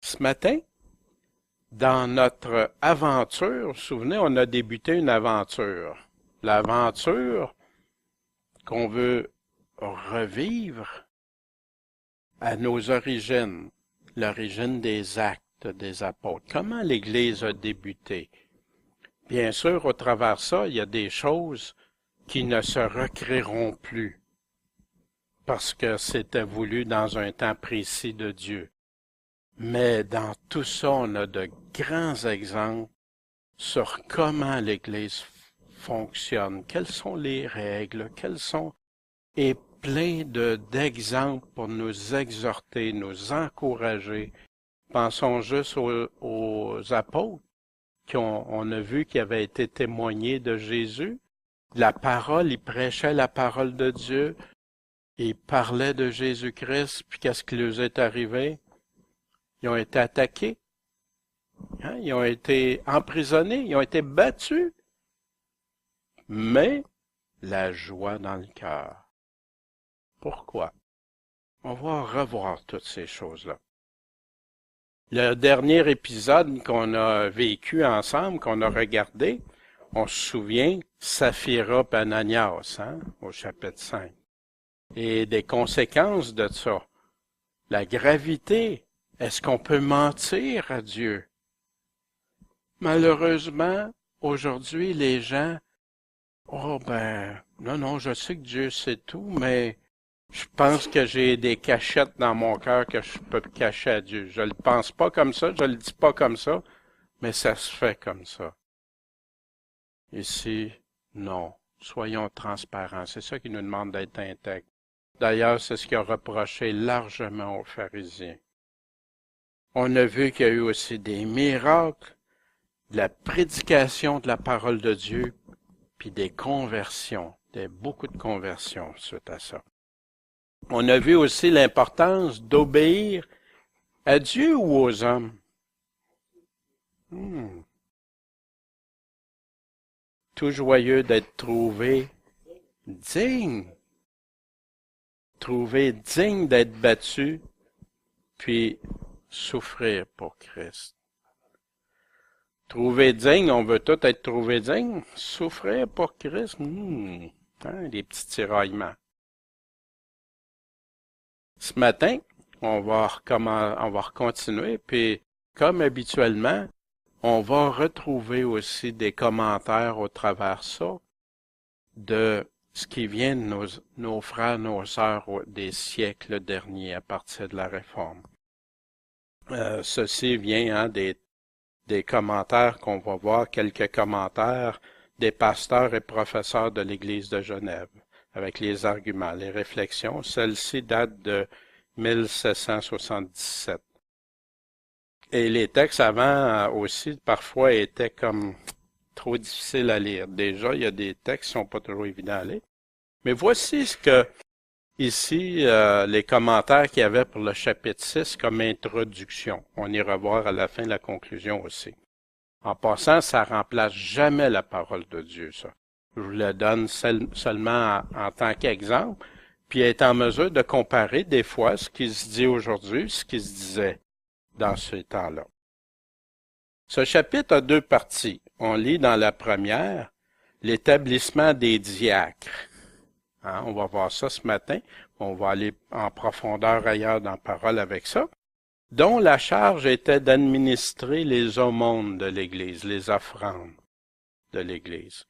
Ce matin, dans notre aventure, vous vous souvenez, on a débuté une aventure. L'aventure qu'on veut revivre à nos origines, l'origine des actes des apôtres. Comment l'Église a débuté? Bien sûr, au travers de ça, il y a des choses qui ne se recréeront plus parce que c'était voulu dans un temps précis de Dieu. Mais dans tout ça, on a de grands exemples sur comment l'Église fonctionne, quelles sont les règles, et plein d'exemples pour nous exhorter, nous encourager. Pensons juste aux apôtres on a vu qui avaient été témoignés de Jésus. La parole, ils prêchaient la parole de Dieu, ils parlaient de Jésus-Christ, puis qu'est-ce qui leur est arrivé? Ils ont été attaqués, ils ont été emprisonnés, ils ont été battus. Mais la joie dans le cœur. Pourquoi? On va revoir toutes ces choses-là. Le dernier épisode qu'on a vécu ensemble, qu'on a regardé, on se souvient, Saphira et Ananias, au chapitre 5. Et des conséquences de ça. La gravité. Est-ce qu'on peut mentir à Dieu? Malheureusement, aujourd'hui, les gens, non, je sais que Dieu sait tout, mais je pense que j'ai des cachettes dans mon cœur que je peux cacher à Dieu. Je le pense pas comme ça, je le dis pas comme ça, mais ça se fait comme ça. Ici, non. Soyons transparents. C'est ça qui nous demande d'être intègres. D'ailleurs, c'est ce qu'il a reproché largement aux pharisiens. On a vu qu'il y a eu aussi des miracles, de la prédication de la parole de Dieu, puis des conversions, beaucoup de conversions suite à ça. On a vu aussi l'importance d'obéir à Dieu ou aux hommes. Tout joyeux d'être trouvé digne. Trouvé digne d'être battu, puis souffrir pour Christ. Trouvé digne, on veut tout être trouvé digne. Souffrir pour Christ, des petits tiraillements. Ce matin, on va continuer, puis comme habituellement, on va retrouver aussi des commentaires au travers ça de ce qui vient de nos frères, nos sœurs des siècles derniers à partir de la Réforme. Ceci vient des commentaires qu'on va voir, quelques commentaires des pasteurs et professeurs de l'Église de Genève, avec les arguments, les réflexions. Celle-ci date de 1777. Et les textes avant aussi, parfois, étaient comme trop difficiles à lire. Déjà, il y a des textes qui sont pas toujours évidents à lire. Mais voici ce que, ici, les commentaires qu'il y avait pour le chapitre 6 comme introduction. On ira voir à la fin la conclusion aussi. En passant, ça remplace jamais la parole de Dieu, ça. Je vous le donne seulement en tant qu'exemple, puis être en mesure de comparer des fois ce qui se dit aujourd'hui, ce qui se disait dans ces temps-là. Ce chapitre a deux parties. On lit dans la première l'établissement des diacres. On va voir ça ce matin. On va aller en profondeur ailleurs dans la parole avec ça. Dont la charge était d'administrer les aumônes de l'Église, les offrandes de l'Église.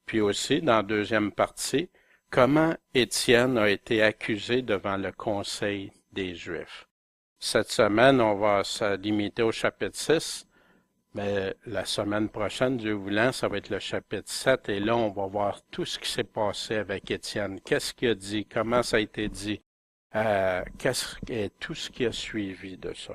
Puis aussi, dans la deuxième partie, comment Étienne a été accusé devant le Conseil des Juifs. Cette semaine, on va se limiter au chapitre 6, mais la semaine prochaine, Dieu voulant, ça va être le chapitre 7, et là, on va voir tout ce qui s'est passé avec Étienne. Qu'est-ce qu'il a dit? Comment ça a été dit? Tout ce qui a suivi de ça.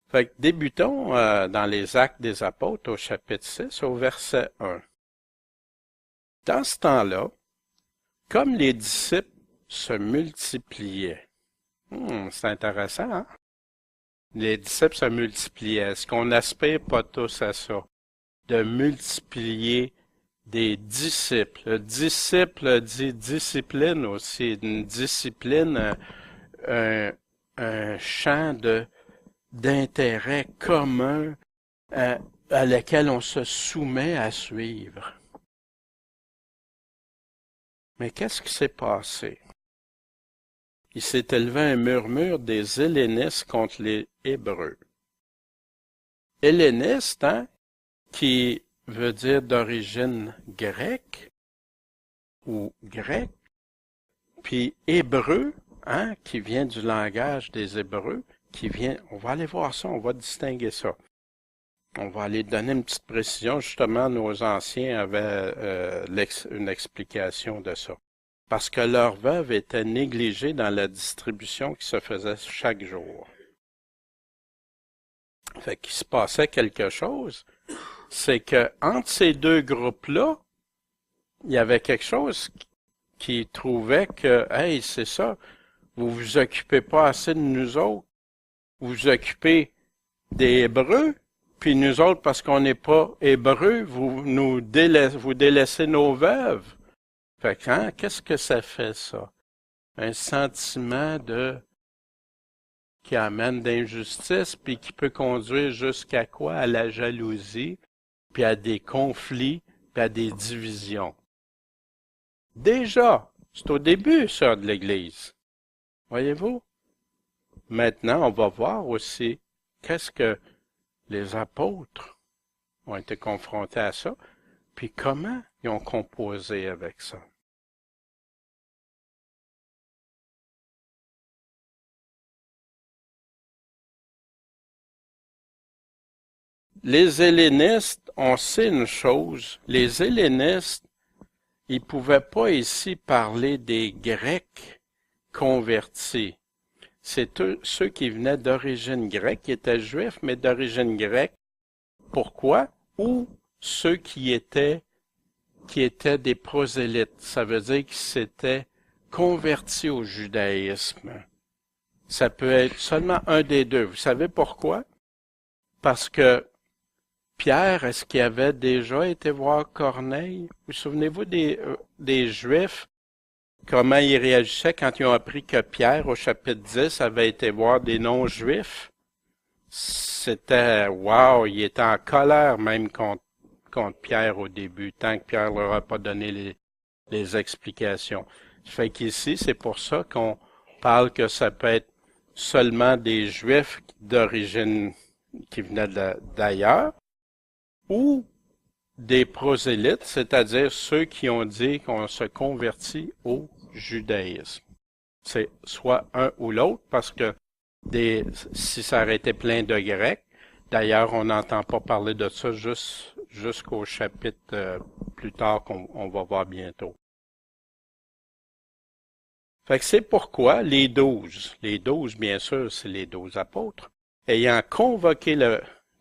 Fait que débutons dans les Actes des Apôtres au chapitre 6, au verset 1. Dans ce temps-là, comme les disciples se multipliaient. C'est intéressant, hein? Les disciples se multipliaient. Est-ce qu'on n'aspire pas tous à ça? De multiplier des disciples. Le disciple dit discipline aussi. Une discipline, un champ d'intérêt commun à lequel on se soumet à suivre. Mais qu'est-ce qui s'est passé? Il s'est élevé un murmure des Hellénistes contre les Hébreux. Helléniste, hein, qui veut dire d'origine grecque ou grec, puis hébreu, hein, qui vient du langage des Hébreux, qui vient, on va aller voir ça, on va distinguer ça. On va aller donner une petite précision, justement, nos anciens avaient une explication de ça. Parce que leur veuve était négligée dans la distribution qui se faisait chaque jour. Fait qu'il se passait quelque chose, c'est que entre ces deux groupes-là, il y avait quelque chose qui trouvait que, hey, c'est ça, vous vous occupez pas assez de nous autres, vous vous occupez des Hébreux, puis nous autres, parce qu'on n'est pas Hébreux, vous délaissez nos veuves. Fait que, hein, qu'est-ce que ça fait, ça? Un sentiment qui amène d'injustice, puis qui peut conduire jusqu'à quoi? À la jalousie, puis à des conflits, puis à des divisions. Déjà, c'est au début, ça, de l'Église. Voyez-vous? Maintenant, on va voir aussi qu'est-ce que les apôtres ont été confrontés à ça, puis comment ils ont composé avec ça. Les hellénistes, on sait une chose, les hellénistes, ils pouvaient pas ici parler des Grecs convertis. C'est ceux qui venaient d'origine grecque, qui étaient juifs, mais d'origine grecque. Pourquoi? Ou ceux qui étaient des prosélytes. Ça veut dire qu'ils s'étaient convertis au judaïsme. Ça peut être seulement un des deux. Vous savez pourquoi? Parce que Pierre, est-ce qu'il avait déjà été voir Corneille? Vous souvenez-vous des Juifs, comment ils réagissaient quand ils ont appris que Pierre, au chapitre 10, avait été voir des non-Juifs? C'était, wow, il était en colère même contre Pierre au début, tant que Pierre leur a pas donné les explications. Fait qu'ici, c'est pour ça qu'on parle que ça peut être seulement des Juifs d'origine qui venaient d'ailleurs, ou des prosélytes, c'est-à-dire ceux qui ont dit qu'on se convertit au judaïsme. C'est soit un ou l'autre, parce que si ça aurait été plein de Grecs, d'ailleurs, on n'entend pas parler de ça jusqu'au chapitre plus tard qu'on va voir bientôt. Fait que c'est pourquoi les 12, bien sûr, c'est les 12 apôtres, ayant convoqué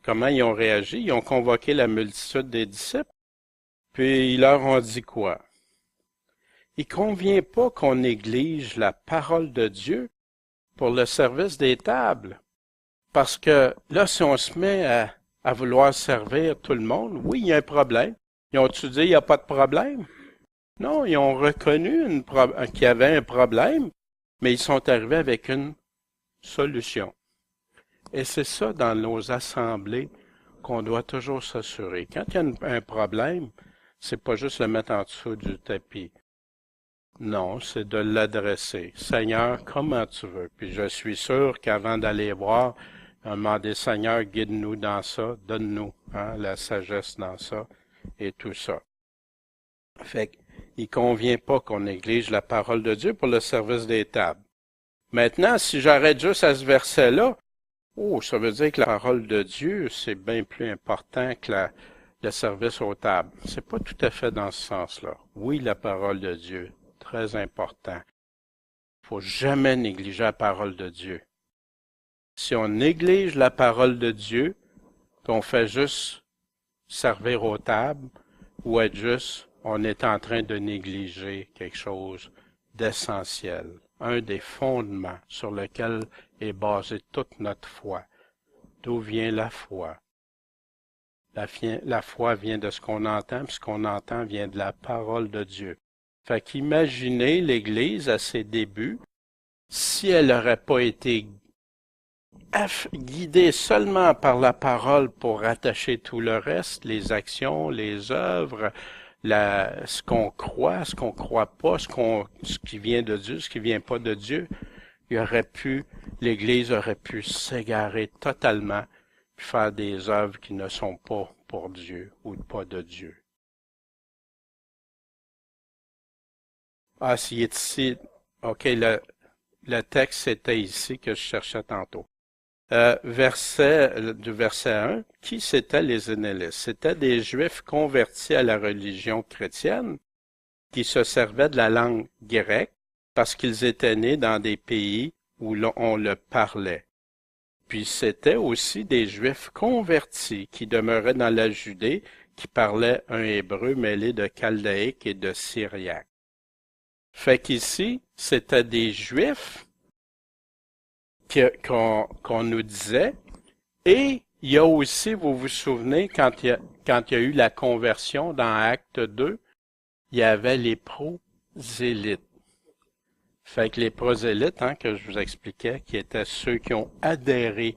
comment ils ont réagi, ils ont convoqué la multitude des disciples, puis ils leur ont dit quoi? Il convient pas qu'on néglige la parole de Dieu pour le service des tables. Parce que là, si on se met à vouloir servir tout le monde, oui, il y a un problème. Ils ont-tu dit il n'y a pas de problème? Non, ils ont reconnu qu'il y avait un problème, mais ils sont arrivés avec une solution. Et c'est ça dans nos assemblées qu'on doit toujours s'assurer. Quand il y a un problème, c'est pas juste le mettre en dessous du tapis. Non, c'est de l'adresser. Seigneur, comment tu veux? Puis je suis sûr qu'avant d'aller voir, demander Seigneur, guide-nous dans ça, donne-nous la sagesse dans ça et tout ça. Fait qu'il convient pas qu'on néglige la parole de Dieu pour le service des tables. Maintenant, si j'arrête juste à ce verset-là, ça veut dire que la parole de Dieu, c'est bien plus important que le service aux tables. C'est pas tout à fait dans ce sens-là. Oui, la parole de Dieu, très important. Faut jamais négliger la parole de Dieu. Si on néglige la parole de Dieu, qu'on fait juste servir aux tables, ou être juste, on est en train de négliger quelque chose d'essentiel, un des fondements sur lequel est basée toute notre foi. D'où vient la foi? La foi vient de ce qu'on entend, puis ce qu'on entend vient de la parole de Dieu. Fait qu'imaginez l'Église à ses débuts, si elle n'aurait pas été guidés seulement par la parole pour rattacher tout le reste, les actions, les œuvres, ce qu'on croit pas, ce qui vient de Dieu, ce qui vient pas de Dieu, l'Église aurait pu s'égarer totalement, puis faire des œuvres qui ne sont pas pour Dieu ou pas de Dieu. Ah, s'il est ici, ok, le texte c'était ici que je cherchais tantôt. Du verset 1, qui c'étaient les Zénélistes? C'étaient des Juifs convertis à la religion chrétienne qui se servaient de la langue grecque parce qu'ils étaient nés dans des pays où on le parlait. Puis c'étaient aussi des Juifs convertis qui demeuraient dans la Judée, qui parlaient un hébreu mêlé de chaldéique et de syriaque. Fait qu'ici, c'était des Juifs qu'on nous disait, et il y a aussi, vous vous souvenez, quand il y a eu la conversion dans Acte 2, il y avait les prosélytes. Fait que les prosélytes, que je vous expliquais, qui étaient ceux qui ont adhéré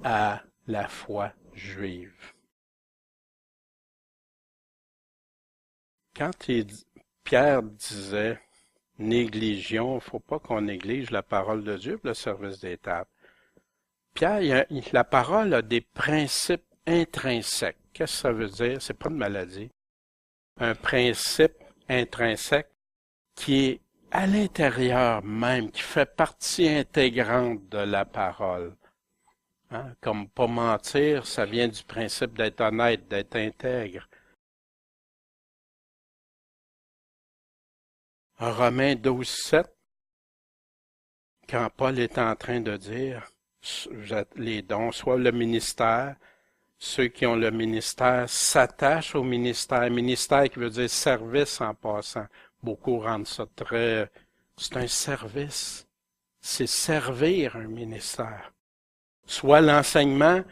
à la foi juive. Quand Pierre disait négligeons, faut pas qu'on néglige la parole de Dieu pour le service des tables. Pierre, la parole a des principes intrinsèques. Qu'est-ce que ça veut dire? C'est pas une maladie. Un principe intrinsèque qui est à l'intérieur même, qui fait partie intégrante de la parole. Comme pas mentir, ça vient du principe d'être honnête, d'être intègre. En Romains 12:7, quand Paul est en train de dire les dons, soit le ministère, ceux qui ont le ministère s'attachent au ministère. Ministère qui veut dire service en passant. Beaucoup rendent ça très... C'est un service. C'est servir un ministère. Soit l'enseignement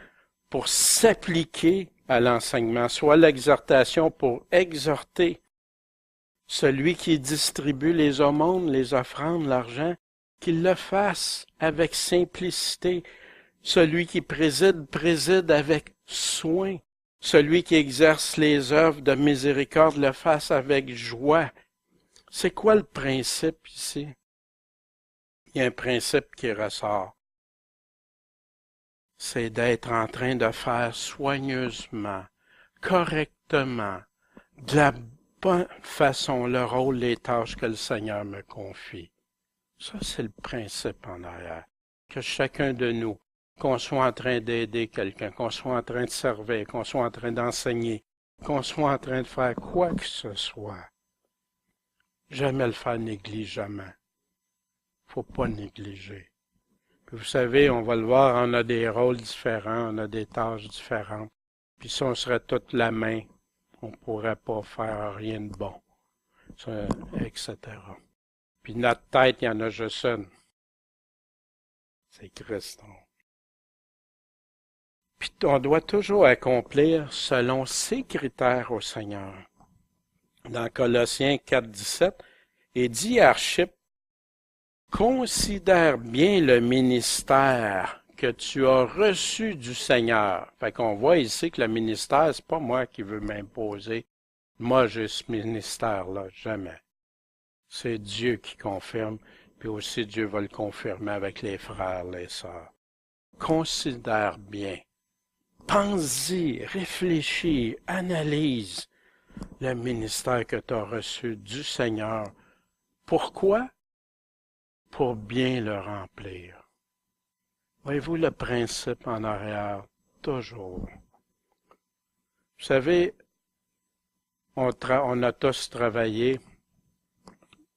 pour s'appliquer à l'enseignement, soit l'exhortation pour exhorter. Celui qui distribue les aumônes, les offrandes, l'argent, qu'il le fasse avec simplicité. Celui qui préside avec soin. Celui qui exerce les œuvres de miséricorde le fasse avec joie. C'est quoi le principe ici? Il y a un principe qui ressort. C'est d'être en train de faire soigneusement, correctement, de la bonne façon le rôle, les tâches que le Seigneur me confie. Ça, c'est le principe en arrière. Que chacun de nous, qu'on soit en train d'aider quelqu'un, qu'on soit en train de servir, qu'on soit en train d'enseigner, qu'on soit en train de faire quoi que ce soit, jamais le faire négligemment. Faut pas négliger. Puis vous savez, on va le voir, on a des rôles différents, on a des tâches différentes. Puis si on serait toute la main, on pourrait pas faire rien de bon, etc. Puis notre tête, il y en a juste une. C'est Christ. Puis on doit toujours accomplir selon ses critères au Seigneur. Dans Colossiens 4:17, et dit Archippe, considère bien le ministère que tu as reçu du Seigneur. Fait qu'on voit ici que le ministère, c'est pas moi qui veux m'imposer. Moi, j'ai ce ministère-là, jamais. C'est Dieu qui confirme, puis aussi Dieu va le confirmer avec les frères, les sœurs. Considère bien. Pense-y, réfléchis, analyse le ministère que tu as reçu du Seigneur. Pourquoi? Pour bien le remplir. Voyez-vous le principe en arrière? Toujours. Vous savez, on a tous travaillé,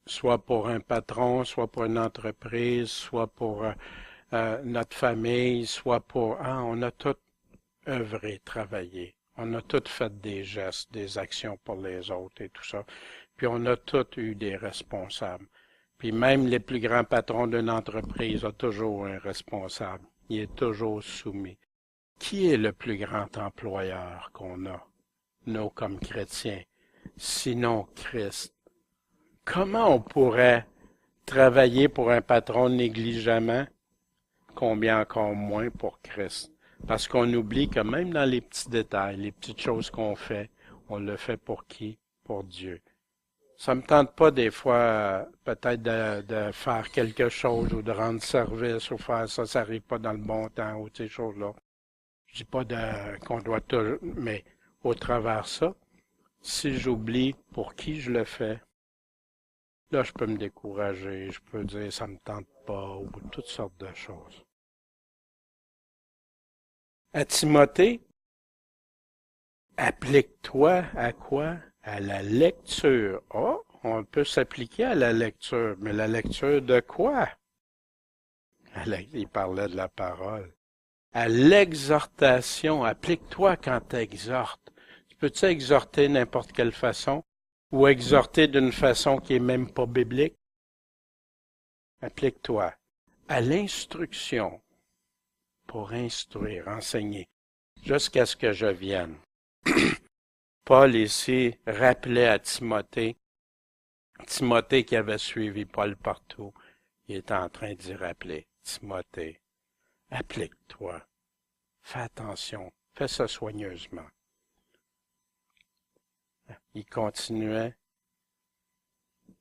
soit pour un patron, soit pour une entreprise, soit pour notre famille, soit pour... on a tous œuvré, travaillé. On a tous fait des gestes, des actions pour les autres et tout ça. Puis on a tous eu des responsables. Puis même les plus grands patrons d'une entreprise ont toujours un responsable. Il est toujours soumis. Qui est le plus grand employeur qu'on a, nous comme chrétiens, sinon Christ? Comment on pourrait travailler pour un patron négligemment? combien encore moins pour Christ. Parce qu'on oublie que même dans les petits détails, les petites choses qu'on fait, on le fait pour qui? Pour Dieu. Ça me tente pas des fois peut-être de faire quelque chose ou de rendre service ou faire ça, ça arrive pas dans le bon temps ou ces choses-là. Je dis pas qu'on doit toujours, mais au travers ça, si j'oublie pour qui je le fais, là je peux me décourager, je peux dire ça me tente pas ou toutes sortes de choses. À Timothée, applique-toi à quoi? À la lecture. Oh, on peut s'appliquer à la lecture, mais la lecture de quoi? Il parlait de la parole. À l'exhortation, applique-toi quand tu exhortes. Tu peux-tu exhorter n'importe quelle façon? Ou exhorter d'une façon qui est même pas biblique? Applique-toi. À l'instruction, pour instruire, enseigner, jusqu'à ce que je vienne. Paul ici rappelait à Timothée qui avait suivi Paul partout, il est en train d'y rappeler, Timothée, applique-toi, fais attention, fais ça soigneusement. Il continuait,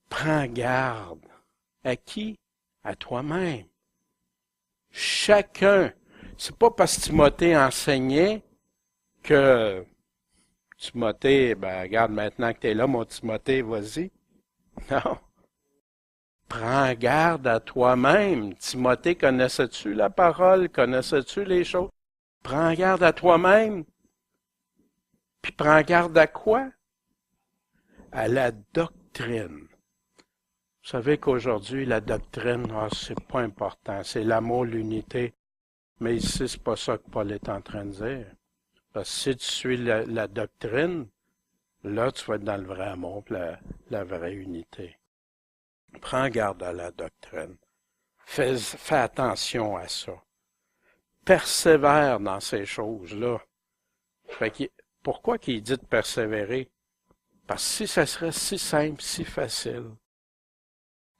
prends garde. À qui? À toi-même. Chacun. C'est pas parce que Timothée enseignait que Timothée, ben regarde maintenant que tu es là, mon Timothée, vas-y. Non. Prends garde à toi-même. Timothée, connaissais-tu la parole? Connaissais-tu les choses? Prends garde à toi-même. Puis prends garde à quoi? À la doctrine. Vous savez qu'aujourd'hui, la doctrine, c'est pas important. C'est l'amour, l'unité. Mais ici, c'est pas ça que Paul est en train de dire. Parce que si tu suis la doctrine, là, tu vas être dans le vrai amour, la vraie unité. Prends garde à la doctrine. Fais attention à ça. Persévère dans ces choses-là. Pourquoi qu'il dit de persévérer? Parce que si ça serait si simple, si facile,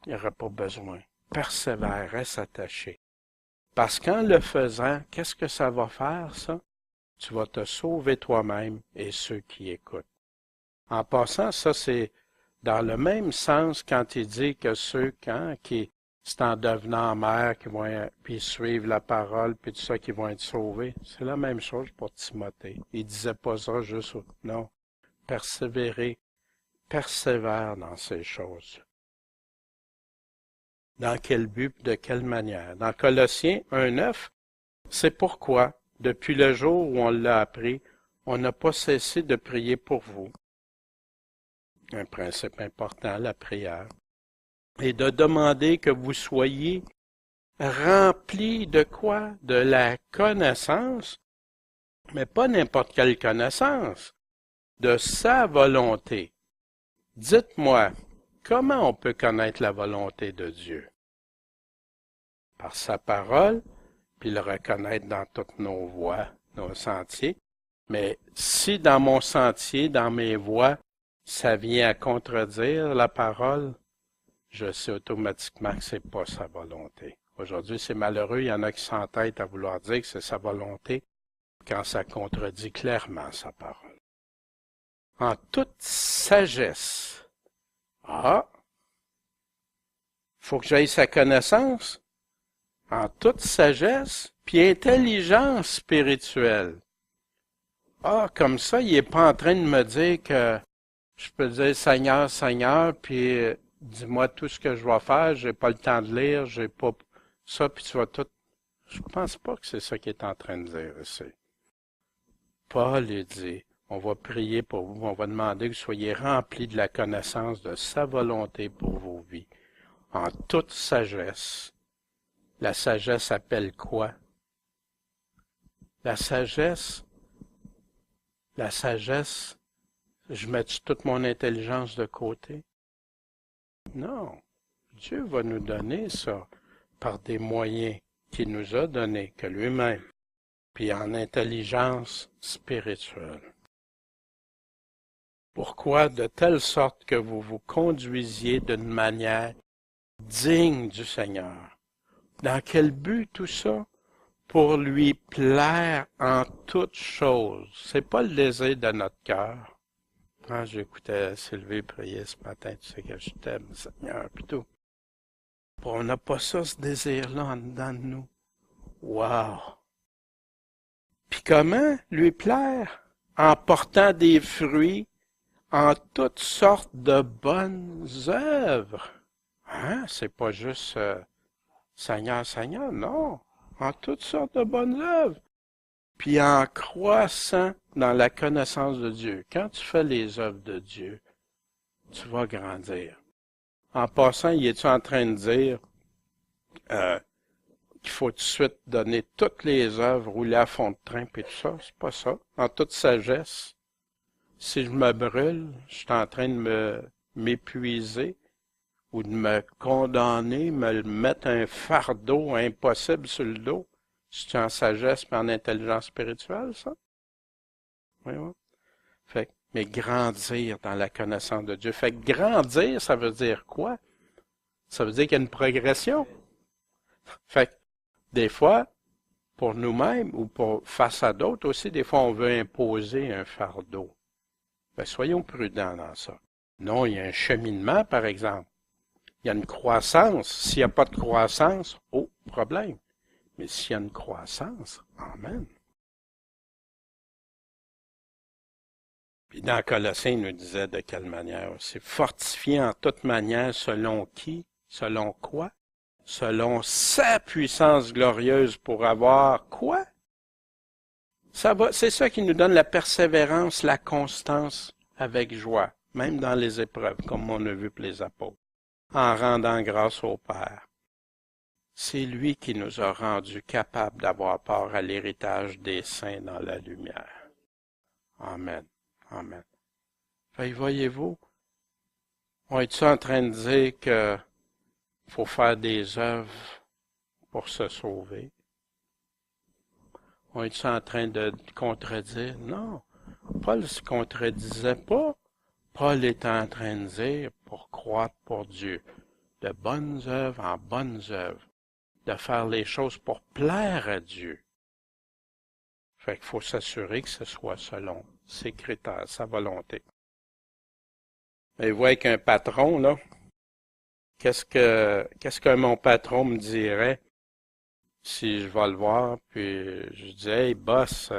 il n'y aurait pas besoin. Persévère, reste attaché. Parce qu'en le faisant, qu'est-ce que ça va faire, ça? Tu vas te sauver toi-même et ceux qui écoutent. En passant, ça, c'est dans le même sens quand il dit que ceux qui c'est en devenant mère qui vont puis suivre la parole puis tout ça qui vont être sauvés. C'est la même chose pour Timothée. Il disait pas ça juste non. Persévérer, persévère dans ces choses. Dans quel but, de quelle manière? Dans Colossiens 1:9, c'est pourquoi, depuis le jour où on l'a appris, on n'a pas cessé de prier pour vous. Un principe important, la prière. Et de demander que vous soyez remplis de quoi? De la connaissance, mais pas n'importe quelle connaissance, de sa volonté. Dites-moi, comment on peut connaître la volonté de Dieu? Par sa parole, puis le reconnaître dans toutes nos voies, nos sentiers. Mais si dans mon sentier, dans mes voies, ça vient à contredire la parole, je sais automatiquement que c'est pas sa volonté. Aujourd'hui, c'est malheureux, il y en a qui s'entêtent à vouloir dire que c'est sa volonté quand ça contredit clairement sa parole. En toute sagesse. Ah! Faut que j'aille sa connaissance. En toute sagesse, puis intelligence spirituelle. Ah, comme ça, il n'est pas en train de me dire que je peux dire Seigneur, Seigneur, puis dis-moi tout ce que je dois faire, j'ai pas le temps de lire, j'ai pas ça, puis tu vas tout. Je pense pas que c'est ça qu'il est en train de dire ici. Paul dit, on va prier pour vous, on va demander que vous soyez remplis de la connaissance de sa volonté pour vos vies, en toute sagesse. La sagesse appelle quoi? La sagesse, je mets toute mon intelligence de côté? Non. Dieu va nous donner ça par des moyens qu'il nous a donnés, que lui-même, puis en intelligence spirituelle. Pourquoi? De telle sorte que vous vous conduisiez d'une manière digne du Seigneur, Dans quel but tout ça? Pour lui plaire en toutes choses. C'est pas le désir de notre cœur. Quand j'écoutais Sylvie prier ce matin, tu sais que je t'aime, Seigneur, pis tout. On n'a pas ça, ce désir-là, en dedans de nous. Wow! Puis comment lui plaire? En portant des fruits, en toutes sortes de bonnes œuvres. Hein? C'est pas juste Seigneur, Seigneur, non. En toutes sortes de bonnes œuvres. Puis en croissant dans la connaissance de Dieu. Quand tu fais les œuvres de Dieu, tu vas grandir. En passant, il est-tu en train de dire qu'il faut tout de suite donner toutes les œuvres, rouler à fond de train, puis tout ça? C'est pas ça. En toute sagesse. Si je me brûle, je suis en train de m'épuiser ou de me condamner, me mettre un fardeau impossible sur le dos. C'est en sagesse et en intelligence spirituelle, ça? Oui, oui. Fait mais grandir dans la connaissance de Dieu. Fait que grandir, ça veut dire quoi? Ça veut dire qu'il y a une progression. Fait que des fois, pour nous-mêmes ou pour face à d'autres aussi, des fois, on veut imposer un fardeau. Ben, soyons prudents dans ça. Non, il y a un cheminement, par exemple. Il y a une croissance. S'il n'y a pas de croissance, problème. Mais s'il y a une croissance, amen. Puis dans Colossiens, il nous disait de quelle manière aussi. Fortifié en toute manière, selon qui? Selon quoi? Selon sa puissance glorieuse pour avoir quoi? C'est ça qui nous donne la persévérance, la constance avec joie, même dans les épreuves, comme on a vu pour les apôtres, en rendant grâce au Père. C'est lui qui nous a rendus capables d'avoir part à l'héritage des saints dans la lumière. Amen. Amen. Fait, voyez-vous, on est-tu en train de dire que faut faire des œuvres pour se sauver? On est-tu en train de contredire? Non. Paul ne se contredisait pas. Paul est en train de dire pour croître pour Dieu, de bonnes œuvres en bonnes œuvres, de faire les choses pour plaire à Dieu. Fait qu'il faut s'assurer que ce soit selon ses critères, sa volonté. Mais vous voyez qu'un patron, là, qu'est-ce que mon patron me dirait si je vais le voir, puis je dis, hey, boss,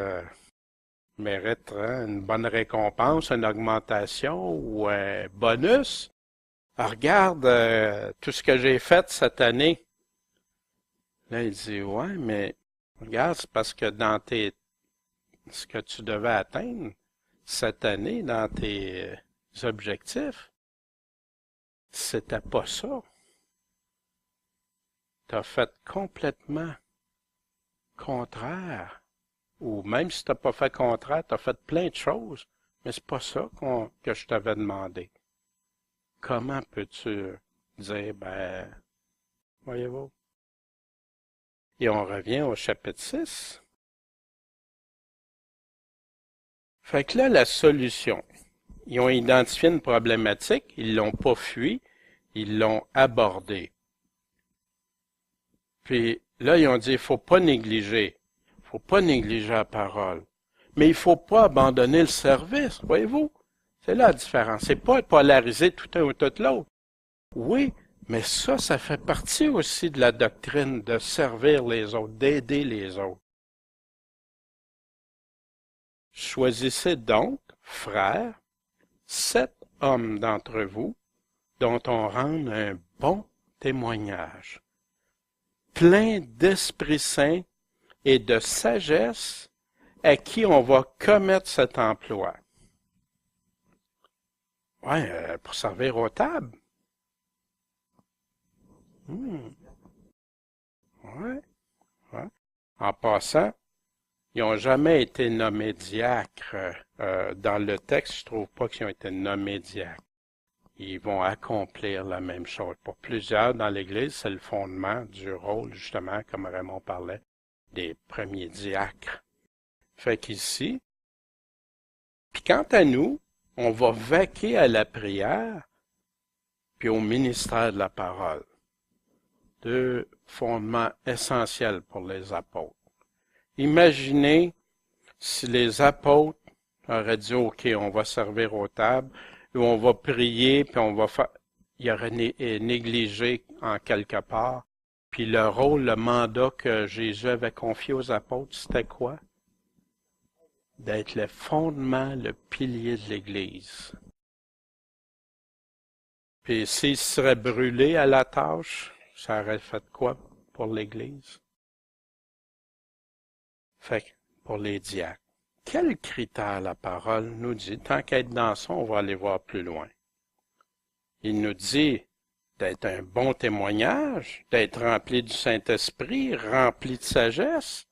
mérite une bonne récompense, une augmentation ou un bonus. Regarde tout ce que j'ai fait cette année. Là, il dit, ouais, mais regarde, c'est parce que dans ce que tu devais atteindre cette année, dans tes objectifs, c'était pas ça. Tu as fait complètement contraire. Ou même si tu n'as pas fait contraire, tu as fait plein de choses, mais c'est pas ça que je t'avais demandé. Comment peux-tu dire, voyez-vous? Et on revient au chapitre 6. Fait que là, la solution. Ils ont identifié une problématique, ils l'ont pas fui, ils l'ont abordée. Puis là, ils ont dit, il faut pas négliger. Il faut pas négliger la parole. Mais il faut pas abandonner le service, voyez-vous? C'est là la différence. C'est pas polariser tout un ou tout l'autre. Oui, mais ça fait partie aussi de la doctrine de servir les autres, d'aider les autres. Choisissez donc, frères, 7 hommes d'entre vous, dont on rende un bon témoignage, plein d'Esprit Saint et de sagesse, à qui on va commettre cet emploi. Ouais, pour servir aux tables. Ouais. En passant, ils n'ont jamais été nommés diacres. Dans le texte, je trouve pas qu'ils ont été nommés diacres. Ils vont accomplir la même chose. Pour plusieurs dans l'Église, c'est le fondement du rôle, justement, comme Raymond parlait, des premiers diacres. Fait qu'ici, puis quant à nous, on va vaquer à la prière, puis au ministère de la parole. deux fondements essentiels pour les apôtres. Imaginez si les apôtres auraient dit, OK, on va servir aux tables, ou on va prier, puis on va faire... Ils auraient négligé en quelque part. Puis le rôle, le mandat que Jésus avait confié aux apôtres, c'était quoi? D'être le fondement, le pilier de l'Église. Puis s'ils seraient brûlés à la tâche, ça aurait fait quoi pour l'Église? Fait que pour les diacres. Quel critère la parole nous dit? Tant qu'être dans ça, on va aller voir plus loin. Il nous dit d'être un bon témoignage, d'être rempli du Saint-Esprit, rempli de sagesse.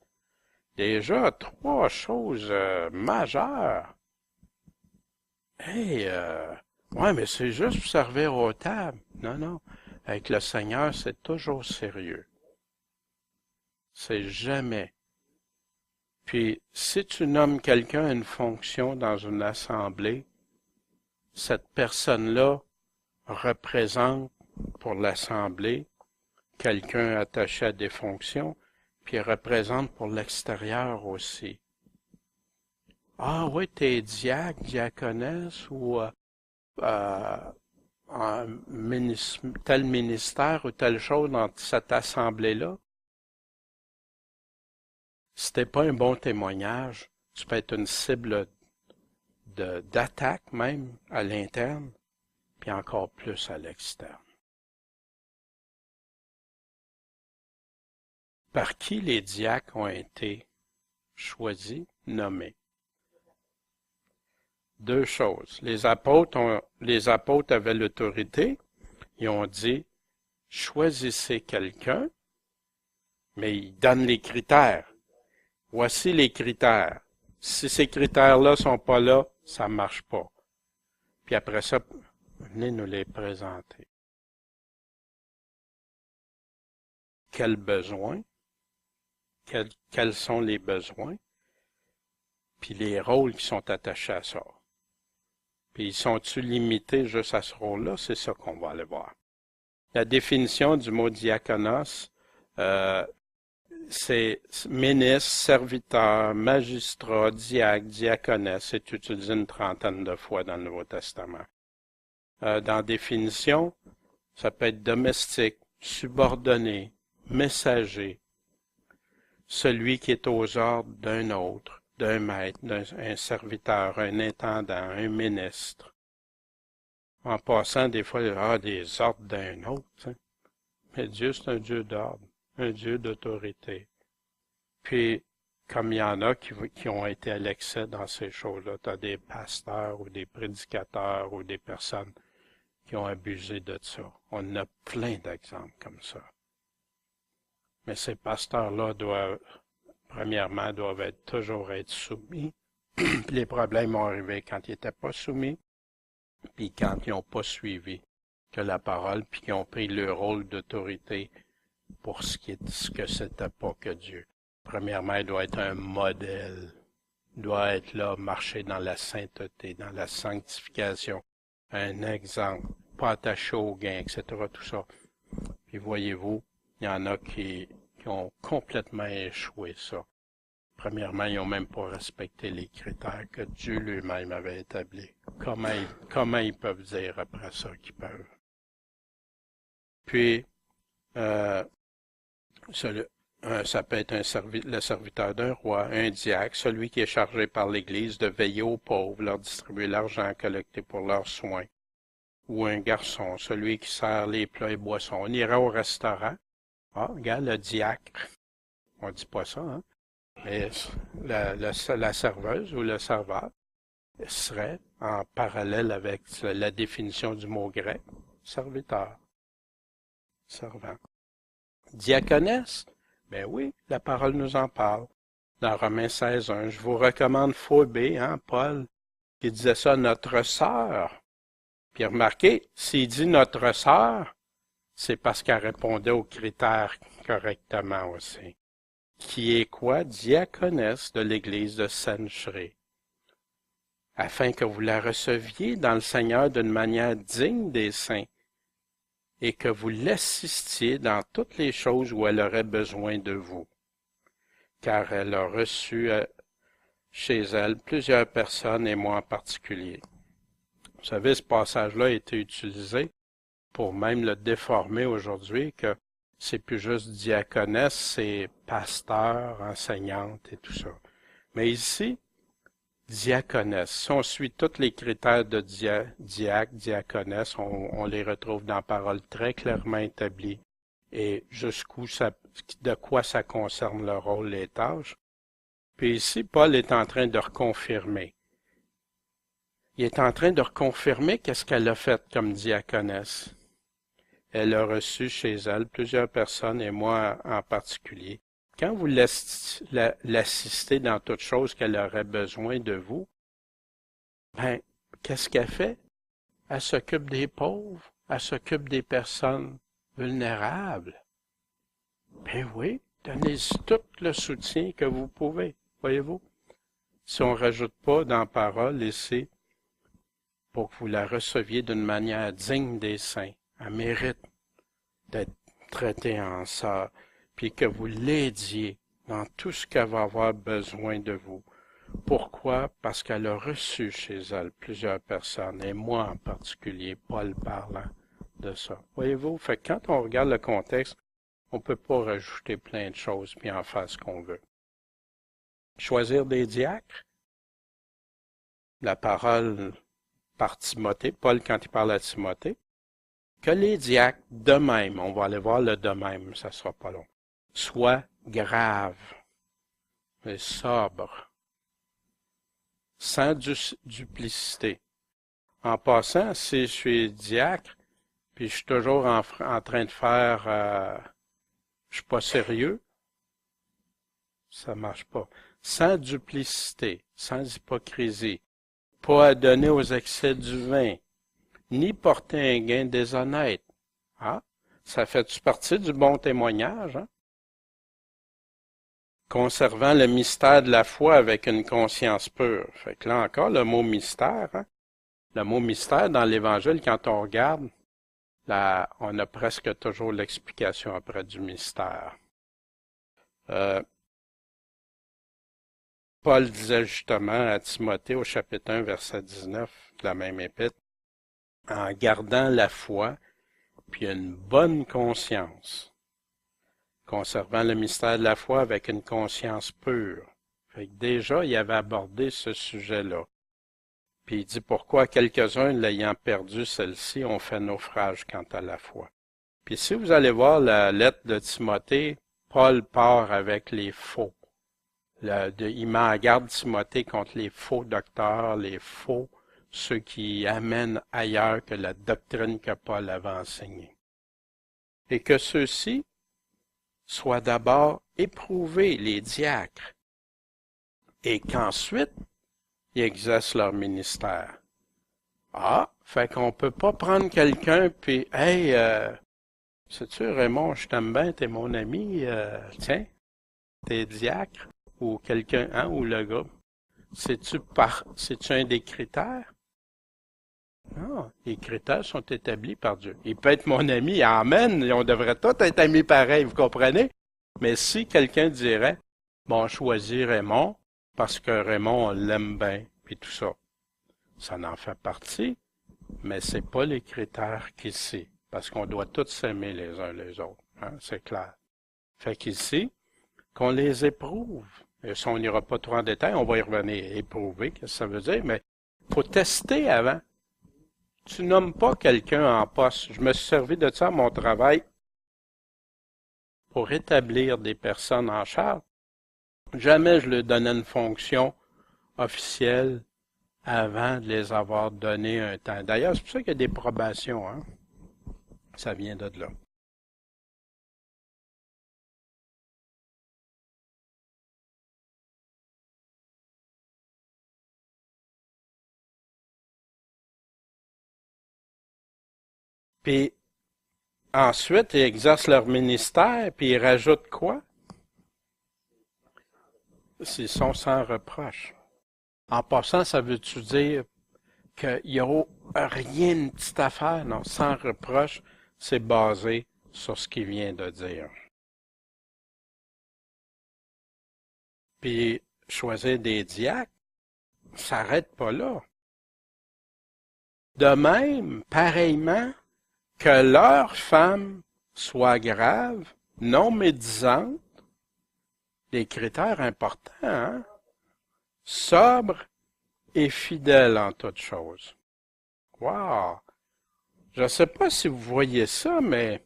Déjà, trois choses majeures. Hey, ouais, mais c'est juste pour servir aux tables. Non, non. Avec le Seigneur, c'est toujours sérieux. C'est jamais. Puis, si tu nommes quelqu'un à une fonction dans une assemblée, cette personne-là représente pour l'assemblée quelqu'un attaché à des fonctions, puis il représente pour l'extérieur aussi. Ah oui, t'es diacre, diaconesse ou tel ministère ou telle chose dans cette assemblée-là. Si t'es pas un bon témoignage, tu peux être une cible d'attaque même à l'interne, puis encore plus à l'externe. Par qui les diacres ont été choisis, nommés? Deux choses. Les apôtres avaient l'autorité. Ils ont dit, choisissez quelqu'un, mais ils donnent les critères. Voici les critères. Si ces critères-là sont pas là, ça marche pas. Puis après ça, venez nous les présenter. Quels besoins? Quels sont les besoins? Puis les rôles qui sont attachés à ça. Puis ils sont-ils limités juste à ce rôle-là? C'est ça qu'on va aller voir. La définition du mot diaconos, c'est ministre, serviteur, magistrat, diacre, diaconesse. C'est utilisé une trentaine de fois dans le Nouveau Testament. Dans définition, ça peut être domestique, subordonné, messager, celui qui est aux ordres d'un autre, d'un maître, d'un serviteur, un intendant, un ministre. En passant, des fois, il y a des ordres d'un autre. Hein. Mais Dieu, c'est un Dieu d'ordre, un Dieu d'autorité. Puis, comme il y en a qui ont été à l'excès dans ces choses-là, tu as des pasteurs ou des prédicateurs ou des personnes qui ont abusé de ça. On a plein d'exemples comme ça. Mais ces pasteurs-là premièrement, doivent toujours être soumis. Puis les problèmes ont arrivé quand ils n'étaient pas soumis, puis quand ils n'ont pas suivi que la parole, puis qu'ils ont pris leur rôle d'autorité pour ce que c'était pas que Dieu. Premièrement, il doit être un modèle. Il doit être là, marcher dans la sainteté, dans la sanctification. Un exemple, pas attaché au gain, etc., tout ça. Puis voyez-vous, il y en a qui ont complètement échoué ça. Premièrement, ils n'ont même pas respecté les critères que Dieu lui-même avait établis. Comment ils peuvent dire après ça qu'ils peuvent? Puis, ça peut être le serviteur d'un roi, un diacre, celui qui est chargé par l'Église de veiller aux pauvres, leur distribuer l'argent collecté pour leurs soins. Ou un garçon, celui qui sert les plats et boissons. On ira au restaurant. Ah, regarde, le diacre. On dit pas ça, hein? Mais la serveuse ou le serveur serait en parallèle avec la définition du mot grec, serviteur, servant. Diaconesse, ben oui, la parole nous en parle. Dans Romains 16:1, je vous recommande Phobé, hein, Paul, qui disait ça, notre sœur. Puis remarquez, s'il dit notre sœur, c'est parce qu'elle répondait aux critères correctement aussi. Qui est quoi? Diaconesse de l'église de Sencheré, afin que vous la receviez dans le Seigneur d'une manière digne des saints, et que vous l'assistiez dans toutes les choses où elle aurait besoin de vous, car elle a reçu chez elle plusieurs personnes et moi en particulier. Vous savez, ce passage-là a été utilisé pour même le déformer aujourd'hui, que c'est plus juste diaconesse, c'est pasteur, enseignante et tout ça. Mais ici, diaconesse, si on suit tous les critères de diacre, diaconesse, on les retrouve dans la parole très clairement établis et jusqu'où ça, de quoi ça concerne le rôle, les tâches. Puis ici, Paul est en train de reconfirmer. Il est en train de reconfirmer qu'est-ce qu'elle a fait comme diaconesse. Elle a reçu chez elle plusieurs personnes, et moi en particulier. Quand vous l'assistez dans toute chose qu'elle aurait besoin de vous, ben, qu'est-ce qu'elle fait? Elle s'occupe des pauvres, elle s'occupe des personnes vulnérables. Ben oui, donnez-y tout le soutien que vous pouvez, voyez-vous? Si on ne rajoute pas dans la parole, ici, pour que vous la receviez d'une manière digne des saints, elle mérite d'être traitée en sœur, puis que vous l'aidiez dans tout ce qu'elle va avoir besoin de vous. Pourquoi? Parce qu'elle a reçu chez elle plusieurs personnes, et moi en particulier, Paul parlant de ça. Voyez-vous, fait que quand on regarde le contexte, on ne peut pas rajouter plein de choses puis en faire ce qu'on veut. Choisir des diacres, la parole par Timothée, Paul quand il parle à Timothée, que les diacres de même, on va aller voir le de même, ça sera pas long, soient graves et sobres, sans duplicité. En passant, si je suis diacre, puis je suis toujours en train de faire, je suis pas sérieux, ça marche pas. Sans duplicité, sans hypocrisie, pas adonné aux excès du vin, ni porter un gain déshonnête. Ah, ça fait-tu partie du bon témoignage, hein? Conservant le mystère de la foi avec une conscience pure. Fait que là encore, le mot mystère, hein? Le mot mystère dans l'Évangile, quand on regarde, là, on a presque toujours l'explication après du mystère. Paul disait justement à Timothée au chapitre 1, verset 19 de la même épître, en gardant la foi, puis une bonne conscience, conservant le mystère de la foi avec une conscience pure. Fait que déjà, il avait abordé ce sujet-là. Puis il dit pourquoi quelques-uns, l'ayant perdu celle-ci, ont fait naufrage quant à la foi. Puis si vous allez voir la lettre de Timothée, Paul part avec les faux. Il met en garde Timothée contre les faux docteurs, les faux, ceux qui amènent ailleurs que la doctrine que Paul avait enseignée. Et que ceux-ci soient d'abord éprouvés, les diacres, et qu'ensuite, ils exercent leur ministère. Ah, fait qu'on peut pas prendre quelqu'un puis, hey, sais-tu, Raymond, je t'aime bien, t'es mon ami, tiens, t'es diacre, ou quelqu'un, hein, ou le gars. C'est-tu un des critères? Non, les critères sont établis par Dieu. Il peut être mon ami, amen, et on devrait tous être amis pareils, vous comprenez? Mais si quelqu'un dirait, bon, choisis Raymond, parce que Raymond, on l'aime bien, puis tout ça. Ça en fait partie, mais c'est pas les critères qu'ici, parce qu'on doit tous s'aimer les uns les autres, hein, c'est clair. Fait qu'ici, qu'on les éprouve. Et si on n'ira pas trop en détail, on va y revenir éprouver, qu'est-ce que ça veut dire, mais faut tester avant. Tu nommes pas quelqu'un en poste. Je me suis servi de ça à mon travail pour établir des personnes en charge. Jamais je leur donnais une fonction officielle avant de les avoir donné un temps. D'ailleurs, c'est pour ça qu'il y a des probations, hein. Ça vient de là. Puis ensuite, ils exercent leur ministère, puis ils rajoutent quoi? S'ils sont sans reproche. En passant, ça veut-tu dire qu'il n'y a rien de petite affaire? Non, sans reproche, c'est basé sur ce qu'il vient de dire. Puis, choisir des diacres, ça s'arrête pas là. De même, pareillement, que leur femme soit grave, non médisante, des critères importants, hein? Sobre et fidèle en toutes choses. Wow! Je ne sais pas si vous voyez ça, mais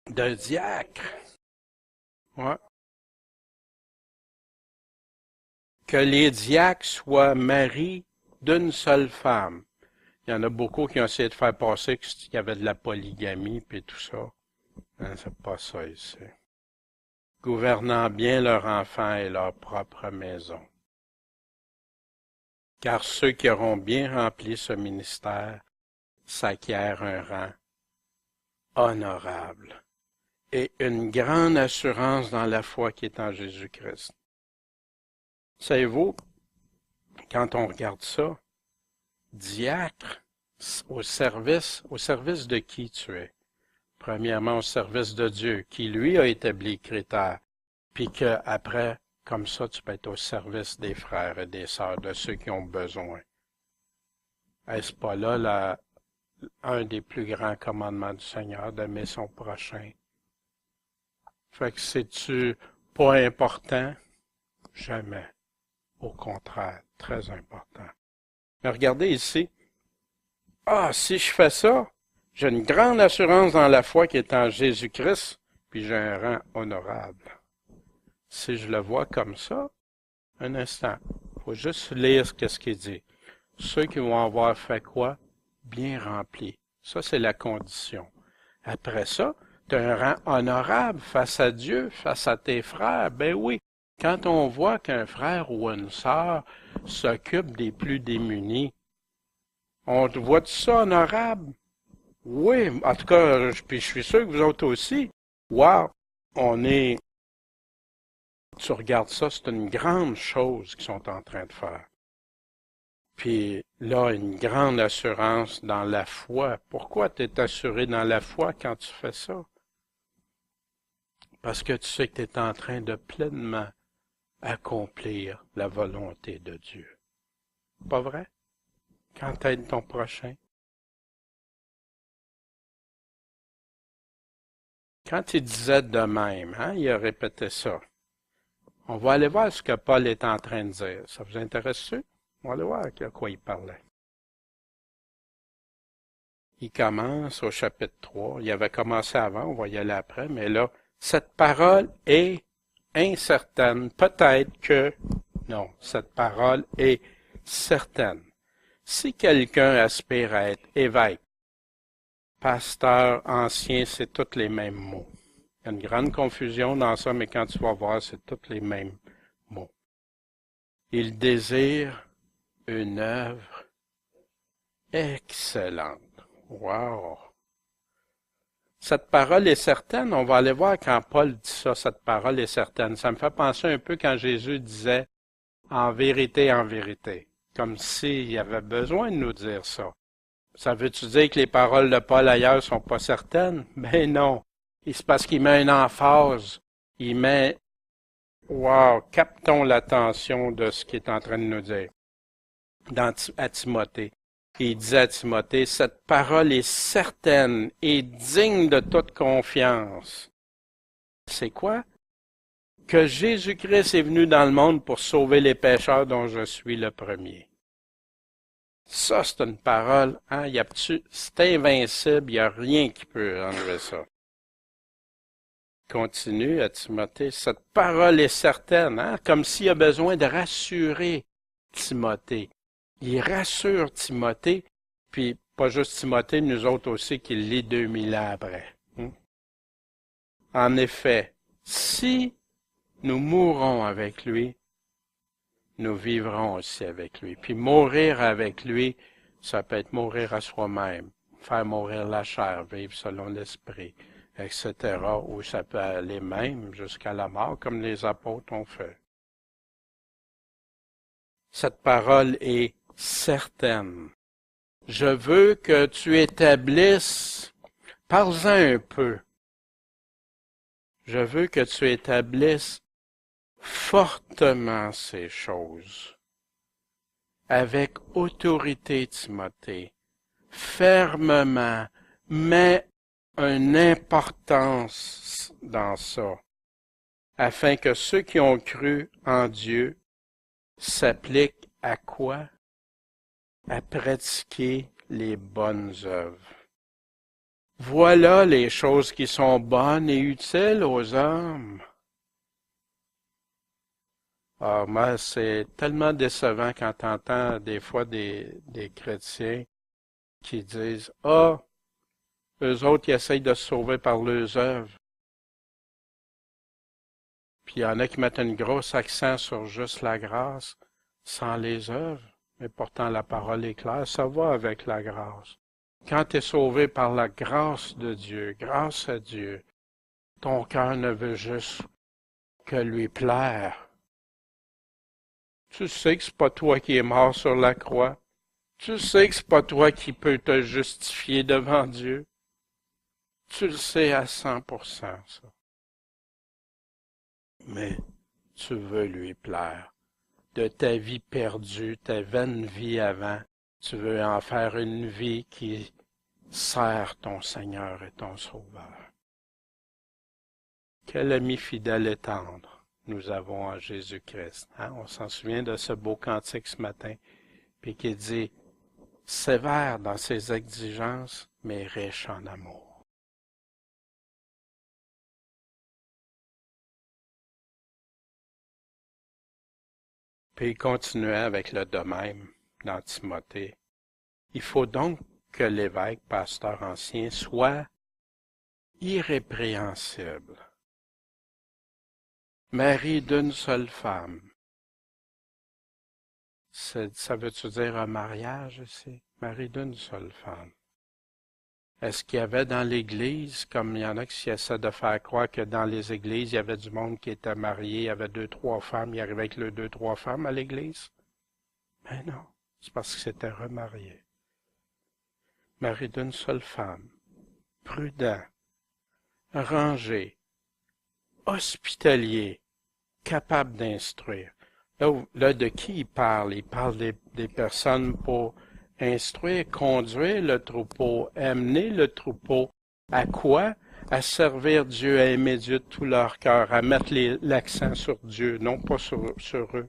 de diacre. Ouais. Que les diacres soient maris d'une seule femme. Il y en a beaucoup qui ont essayé de faire passer qu'il y avait de la polygamie puis tout ça. Hein, c'est pas ça ici. Gouvernant bien leurs enfants et leur propre maison. Car ceux qui auront bien rempli ce ministère s'acquièrent un rang honorable et une grande assurance dans la foi qui est en Jésus-Christ. Savez-vous, quand on regarde ça, diacre, au service de qui tu es? Premièrement, au service de Dieu, qui lui a établi les critères, puis qu'après, comme ça, tu peux être au service des frères et des sœurs, de ceux qui ont besoin. Est-ce pas là un des plus grands commandements du Seigneur, d'aimer son prochain? Fait que c'est-tu pas important? Jamais. Au contraire, très important. Mais regardez ici. Ah, si je fais ça, j'ai une grande assurance dans la foi qui est en Jésus-Christ, puis j'ai un rang honorable. Si je le vois comme ça, un instant, il faut juste lire ce qu'il dit. Ceux qui vont avoir fait quoi? Bien rempli. Ça, c'est la condition. Après ça, tu as un rang honorable face à Dieu, face à tes frères. Ben oui, quand on voit qu'un frère ou une sœur s'occupe des plus démunis, on voit ça honorable? Oui, en tout cas, puis je suis sûr que vous autres aussi. Wow, tu regardes ça, c'est une grande chose qu'ils sont en train de faire. Puis là, une grande assurance dans la foi. Pourquoi tu es assuré dans la foi quand tu fais ça? Parce que tu sais que tu es en train de pleinement accomplir la volonté de Dieu. Pas vrai? Quand tu aides ton prochain. Quand il disait de même, hein, il a répété ça. On va aller voir ce que Paul est en train de dire. Ça vous intéresse-tu? On va aller voir de quoi il parlait. Il commence au chapitre 3. Il avait commencé avant, on va y aller après, mais là, cette parole est incertaine. Peut-être que... Non, cette parole est certaine. Si quelqu'un aspire à être évêque, pasteur, ancien, c'est tous les mêmes mots. Il y a une grande confusion dans ça, mais quand tu vas voir, c'est tous les mêmes mots. Il désire une œuvre excellente. Wow! Cette parole est certaine. On va aller voir quand Paul dit ça, cette parole est certaine. Ça me fait penser un peu quand Jésus disait en vérité, comme s'il y avait besoin de nous dire ça. Ça veut-tu dire que les paroles de Paul ailleurs sont pas certaines? Ben non. C'est parce qu'il met une emphase. Il met, wow, captons l'attention de ce qu'il est en train de nous dire à Timothée. Il disait à Timothée, cette parole est certaine et digne de toute confiance. C'est quoi? Que Jésus-Christ est venu dans le monde pour sauver les pécheurs dont je suis le premier. Ça, c'est une parole, hein, c'est invincible, il n'y a rien qui peut enlever ça. Continue à Timothée, cette parole est certaine, hein, comme s'il a besoin de rassurer Timothée. Il rassure Timothée, puis pas juste Timothée, nous autres aussi qui lit 2000 ans après. En effet, si nous mourrons avec lui, nous vivrons aussi avec lui. Puis mourir avec lui, ça peut être mourir à soi-même, faire mourir la chair, vivre selon l'esprit, etc. Ou ça peut aller même jusqu'à la mort, comme les apôtres ont fait. Cette parole est certaine. Je veux que tu établisses, parle-en un peu, je veux que tu établisses fortement ces choses, avec autorité, Timothée, fermement, mets une importance dans ça, afin que ceux qui ont cru en Dieu s'appliquent à quoi? À pratiquer les bonnes œuvres. Voilà les choses qui sont bonnes et utiles aux hommes. Ah, moi, c'est tellement décevant quand tu entends des fois des chrétiens qui disent, ah, eux autres, ils essayent de se sauver par leurs œuvres. Puis il y en a qui mettent un gros accent sur juste la grâce, sans les œuvres. Mais pourtant, la parole est claire, ça va avec la grâce. Quand tu es sauvé par la grâce de Dieu, grâce à Dieu, ton cœur ne veut juste que lui plaire. Tu sais que c'est pas toi qui es mort sur la croix. Tu sais que c'est pas toi qui peux te justifier devant Dieu. Tu le sais à 100%, ça. Mais tu veux lui plaire. De ta vie perdue, ta vaine vie avant, tu veux en faire une vie qui sert ton Seigneur et ton Sauveur. Quel ami fidèle et tendre nous avons en Jésus-Christ. Hein? On s'en souvient de ce beau cantique ce matin, puis qui dit « Sévère dans ses exigences, mais riche en amour. » Puis il continuait avec le de même dans Timothée. Il faut donc que l'évêque, pasteur ancien, soit irrépréhensible, mari d'une seule femme. Ça veut-tu dire un mariage ici? Mari d'une seule femme. Est-ce qu'il y avait dans l'Église, comme il y en a qui essaient de faire croire que dans les églises, il y avait du monde qui était marié, il y avait 2, 3 femmes, il arrivait avec les 2, 3 femmes à l'Église? Mais non, c'est parce que c'était remarié. Mari d'une seule femme, prudent, rangé, hospitalier, capable d'instruire. Là, de qui il parle? Il parle des personnes pour instruire, conduire le troupeau, amener le troupeau. À quoi? À servir Dieu, à aimer Dieu de tout leur cœur, à mettre l'accent sur Dieu, non pas sur eux.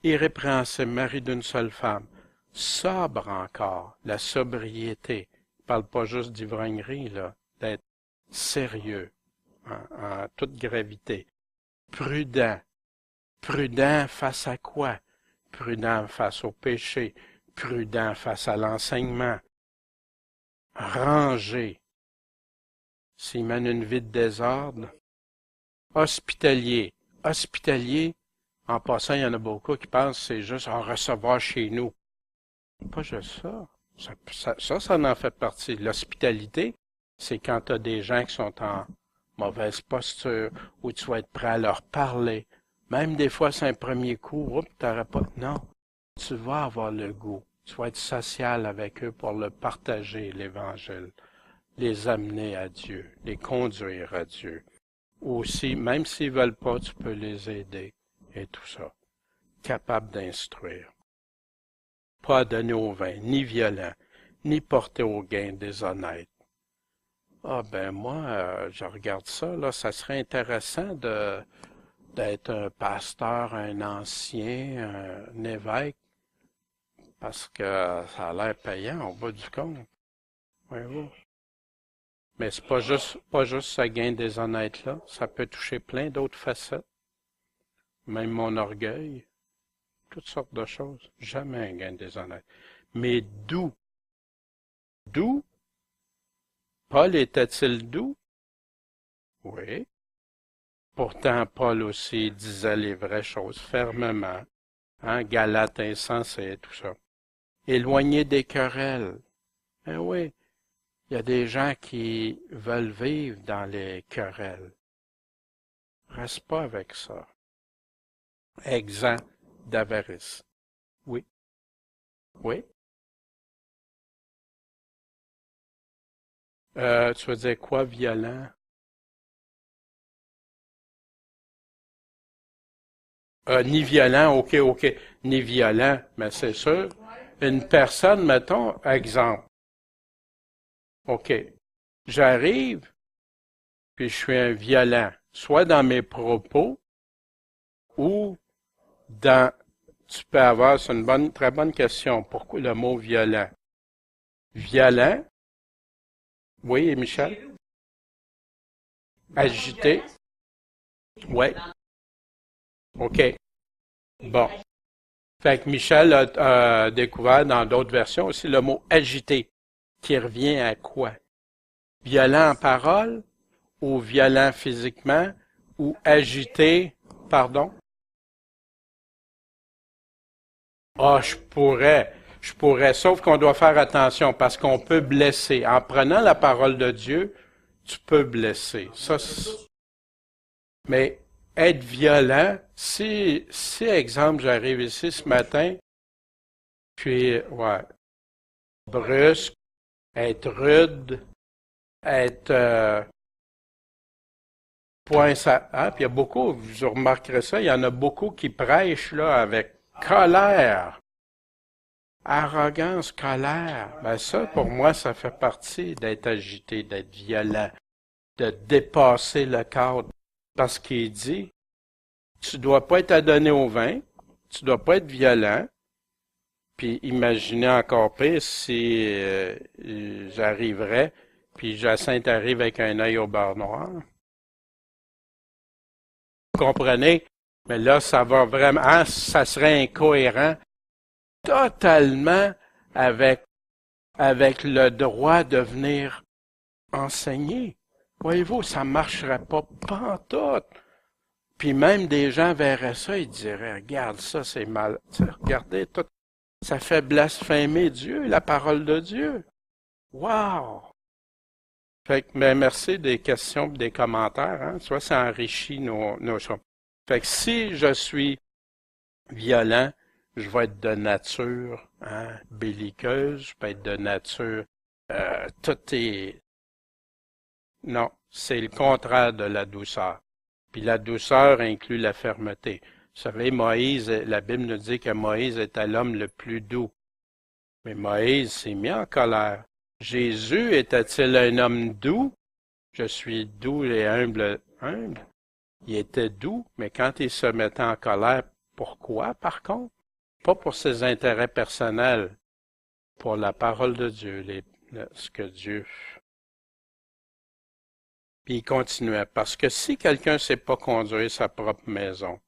Irrépréhensible, mari d'une seule femme. Sobre encore, la sobriété. Il parle pas juste d'ivrognerie, là, d'être sérieux, en toute gravité. Prudent. Prudent face à quoi? Prudent face au péché. Prudent face à l'enseignement. Rangé. S'il mène une vie de désordre. Hospitalier. Hospitalier, en passant, il y en a beaucoup qui pensent que c'est juste en recevoir chez nous. Pas juste ça. Ça en fait partie. L'hospitalité, c'est quand tu as des gens qui sont en mauvaise posture, où tu vas être prêt à leur parler. Même des fois, c'est un premier coup, t'aurais pas. Non, tu vas avoir le goût. Tu vas être social avec eux pour le partager, l'Évangile, les amener à Dieu, les conduire à Dieu. Aussi, même s'ils veulent pas, tu peux les aider et tout ça. Capable d'instruire. Pas donné au vin, ni violent, ni porté au gain déshonnête. Ah ben moi, je regarde ça, là, ça serait intéressant d'être un pasteur, un ancien, un évêque, parce que ça a l'air payant au bout du compte. Voyez-vous? Mais c'est pas juste ce gain déshonnête-là, ça peut toucher plein d'autres facettes, même mon orgueil, toutes sortes de choses. Jamais un gain déshonnête. Mais doux. Doux? Paul était-il doux? Oui. Pourtant, Paul aussi disait les vraies choses fermement, hein, Galates insensé, tout ça. Éloigné des querelles. Eh oui, il y a des gens qui veulent vivre dans les querelles. Reste pas avec ça. Exempt d'avarice. Oui, oui. Tu veux dire quoi, violent? Ni violent, ok, ni violent, mais c'est sûr. Une personne, mettons, exemple, ok, j'arrive, puis je suis un violent, soit dans mes propos ou dans, tu peux avoir, c'est une très bonne question. Pourquoi le mot violent? Violent, oui, Michel? Agité, oui, ok, bon. Fait que Michel a découvert dans d'autres versions aussi le mot agité, qui revient à quoi? Violent en parole, ou violent physiquement, ou agité, pardon? Ah, je pourrais, sauf qu'on doit faire attention parce qu'on peut blesser. En prenant la parole de Dieu, tu peux blesser. Mais être violent, si exemple, j'arrive ici ce matin, puis, ouais, brusque, être rude, être, point ça, hein, puis il y a beaucoup, vous remarquerez ça, il y en a beaucoup qui prêchent, là, avec colère. Arrogance, colère, ben ça, pour moi, ça fait partie d'être agité, d'être violent, de dépasser le cadre. Parce qu'il dit, tu dois pas être adonné au vin, tu dois pas être violent, puis imaginez encore pire si j'arriverais, puis Jacinthe arrive avec un œil au beurre noir. Vous comprenez? Mais là, ça va vraiment, hein, ça serait incohérent totalement avec le droit de venir enseigner. Voyez-vous, ça marcherait pas pantoute. Puis même des gens verraient ça, ils diraient, regarde ça, c'est mal. Regardez, tout, ça fait blasphémer Dieu, la parole de Dieu. Wow! Fait que, mais merci des questions et des commentaires, hein. Tu vois, ça enrichit nos choses. Fait que si je suis violent, je vais être de nature, hein, belliqueuse, je peux être de nature, tout est, non, c'est le contraire de la douceur. Puis la douceur inclut la fermeté. Vous savez, Moïse, la Bible nous dit que Moïse était l'homme le plus doux. Mais Moïse s'est mis en colère. Jésus était-il un homme doux? Je suis doux et humble. Humble. Il était doux, mais quand il se mettait en colère, pourquoi, par contre? Pas pour ses intérêts personnels, pour la parole de Dieu, ce que Dieu. Puis il continuait, parce que si quelqu'un ne sait pas conduire sa propre maison,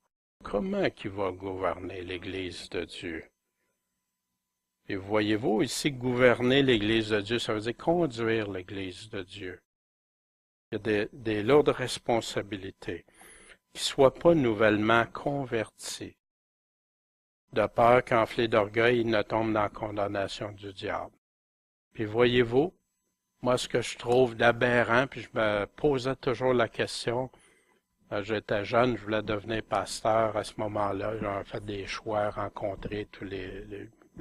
comment qu'il va gouverner l'Église de Dieu? Et voyez-vous, ici, gouverner l'Église de Dieu, ça veut dire conduire l'Église de Dieu. Il y a des lourdes responsabilités. Qu'ils ne soient pas nouvellement convertis, de peur qu'enflés d'orgueil, ils ne tombent dans la condamnation du diable. Puis voyez-vous, moi, ce que je trouve d'aberrant, puis je me posais toujours la question, j'étais jeune, je voulais devenir pasteur à ce moment-là, j'avais fait des choix, rencontré tous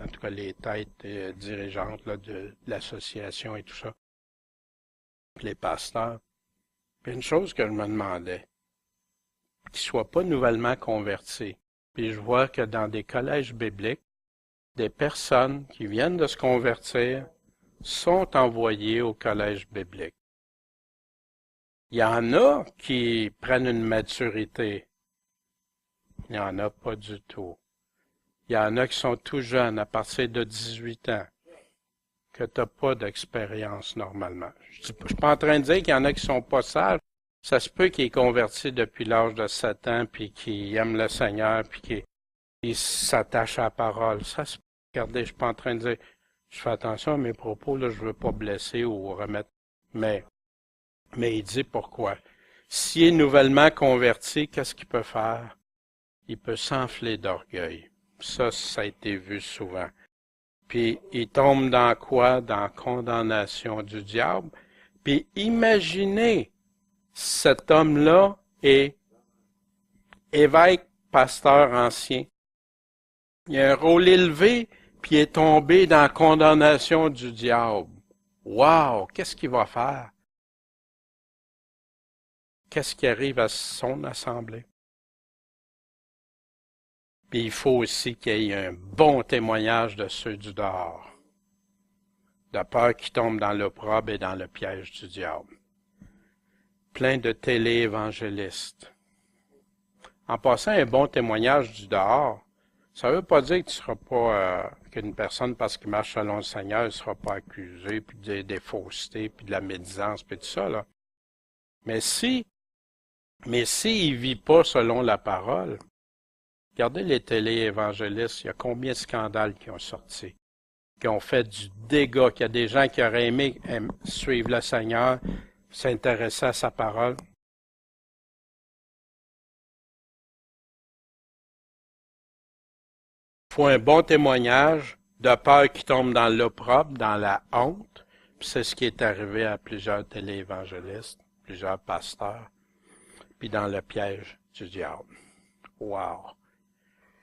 en tout cas les têtes dirigeantes là, de l'association et tout ça, puis les pasteurs. Puis une chose que je me demandais, qu'ils ne soient pas nouvellement convertis. Puis je vois que dans des collèges bibliques, des personnes qui viennent de se convertir sont envoyées au collège biblique. Il y en a qui prennent une maturité. Il n'y en a pas du tout. Il y en a qui sont tout jeunes, à partir de 18 ans, que tu n'as pas d'expérience normalement. Je ne suis pas en train de dire qu'il y en a qui sont pas sages. Ça se peut qu'ils aient converti depuis l'âge de 7 ans, puis qu'ils aiment le Seigneur, puis qu'ils s'attachent à la parole. Ça se peut. Regardez, je suis pas en train de dire, je fais attention à mes propos, là, je veux pas blesser ou remettre. Mais il dit pourquoi. S'il est nouvellement converti, qu'est-ce qu'il peut faire? Il peut s'enfler d'orgueil. Ça a été vu souvent. Puis il tombe dans quoi? Dans la condamnation du diable. Puis imaginez, cet homme-là est évêque, pasteur ancien. Il a un rôle élevé, puis il est tombé dans la condamnation du diable. Wow! Qu'est-ce qu'il va faire? Qu'est-ce qui arrive à son assemblée? Puis il faut aussi qu'il y ait un bon témoignage de ceux du dehors, de peur qu'ils tombent dans l'opprobre et dans le piège du diable. Plein de télé-évangélistes. En passant un bon témoignage du dehors, ça ne veut pas dire que tu seras pas qu'une personne, parce qu'il marche selon le Seigneur, ne sera pas accusée, puis des faussetés, puis de la médisance, puis tout ça, là. Mais s'il ne vit pas selon la parole, regardez les télé-évangélistes, il y a combien de scandales qui ont sorti, qui ont fait du dégât, qu'il y a des gens qui auraient aimé suivre le Seigneur, s'intéresser à sa parole. Il faut un bon témoignage, de peur qu'ils tombent dans l'opprobre, dans la honte. Puis c'est ce qui est arrivé à plusieurs téléévangélistes, plusieurs pasteurs, puis dans le piège du diable. Wow!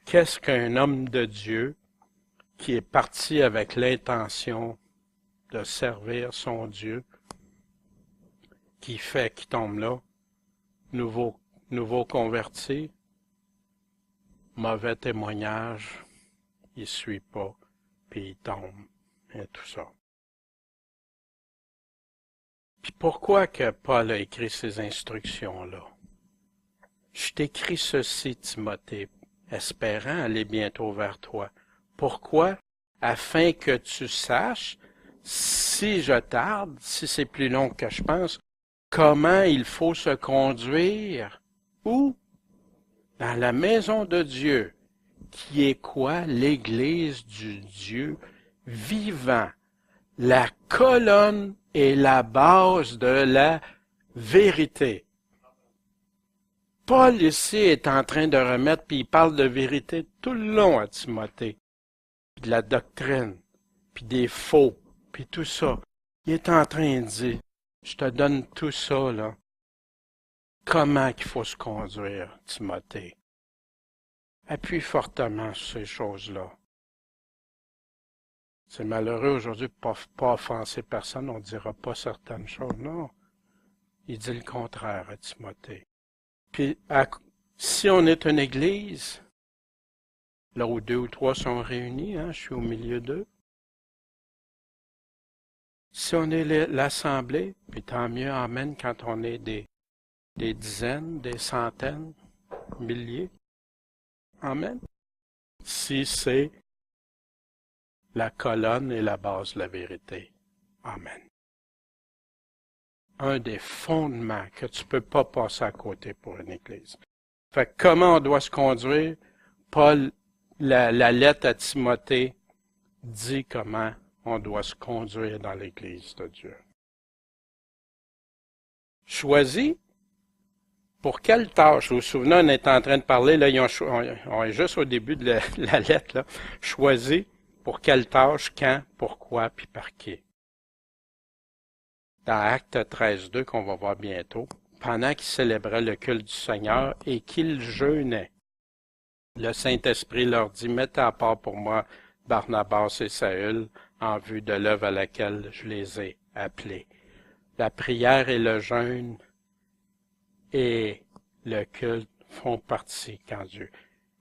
Qu'est-ce qu'un homme de Dieu qui est parti avec l'intention de servir son Dieu, qui fait qu'il tombe là, nouveau converti, mauvais témoignage, il ne suit pas, puis il tombe, et tout ça. Puis pourquoi que Paul a écrit ces instructions-là? Je t'écris ceci, Timothée, espérant aller bientôt vers toi. Pourquoi? Afin que tu saches, si je tarde, si c'est plus long que je pense, comment il faut se conduire. Où? Dans la maison de Dieu, qui est quoi? L'Église du Dieu vivant, la colonne et la base de la vérité. Paul ici est en train de remettre, puis il parle de vérité tout le long à Timothée, puis de la doctrine, puis des faux, puis tout ça. Il est en train de dire, je te donne tout ça, là. Comment qu'il faut se conduire, Timothée? Appuie fortement sur ces choses-là. C'est malheureux aujourd'hui de pas offenser personne, on ne dira pas certaines choses. Non, il dit le contraire à Timothée. Puis, si on est une église, là où 2 ou 3 sont réunis, je suis au milieu d'eux. Si on est l'assemblée, puis tant mieux, amen, quand on est des dizaines, des centaines, milliers, amen. Si c'est la colonne et la base de la vérité, amen. Un des fondements que tu peux pas passer à côté pour une église. Fait que comment on doit se conduire? Paul, la lettre à Timothée, dit comment on doit se conduire dans l'église de Dieu. Choisis pour quelle tâche? Vous vous souvenez, on est en train de parler, là, on est juste au début de la lettre, là. Choisis pour quelle tâche, quand, pourquoi, puis par qui. Dans Acte 13.2, qu'on va voir bientôt, pendant qu'ils célébraient le culte du Seigneur et qu'ils jeûnaient, le Saint-Esprit leur dit, mettez à part pour moi Barnabas et Saül en vue de l'œuvre à laquelle je les ai appelés. La prière et le jeûne et le culte font partie quand Dieu.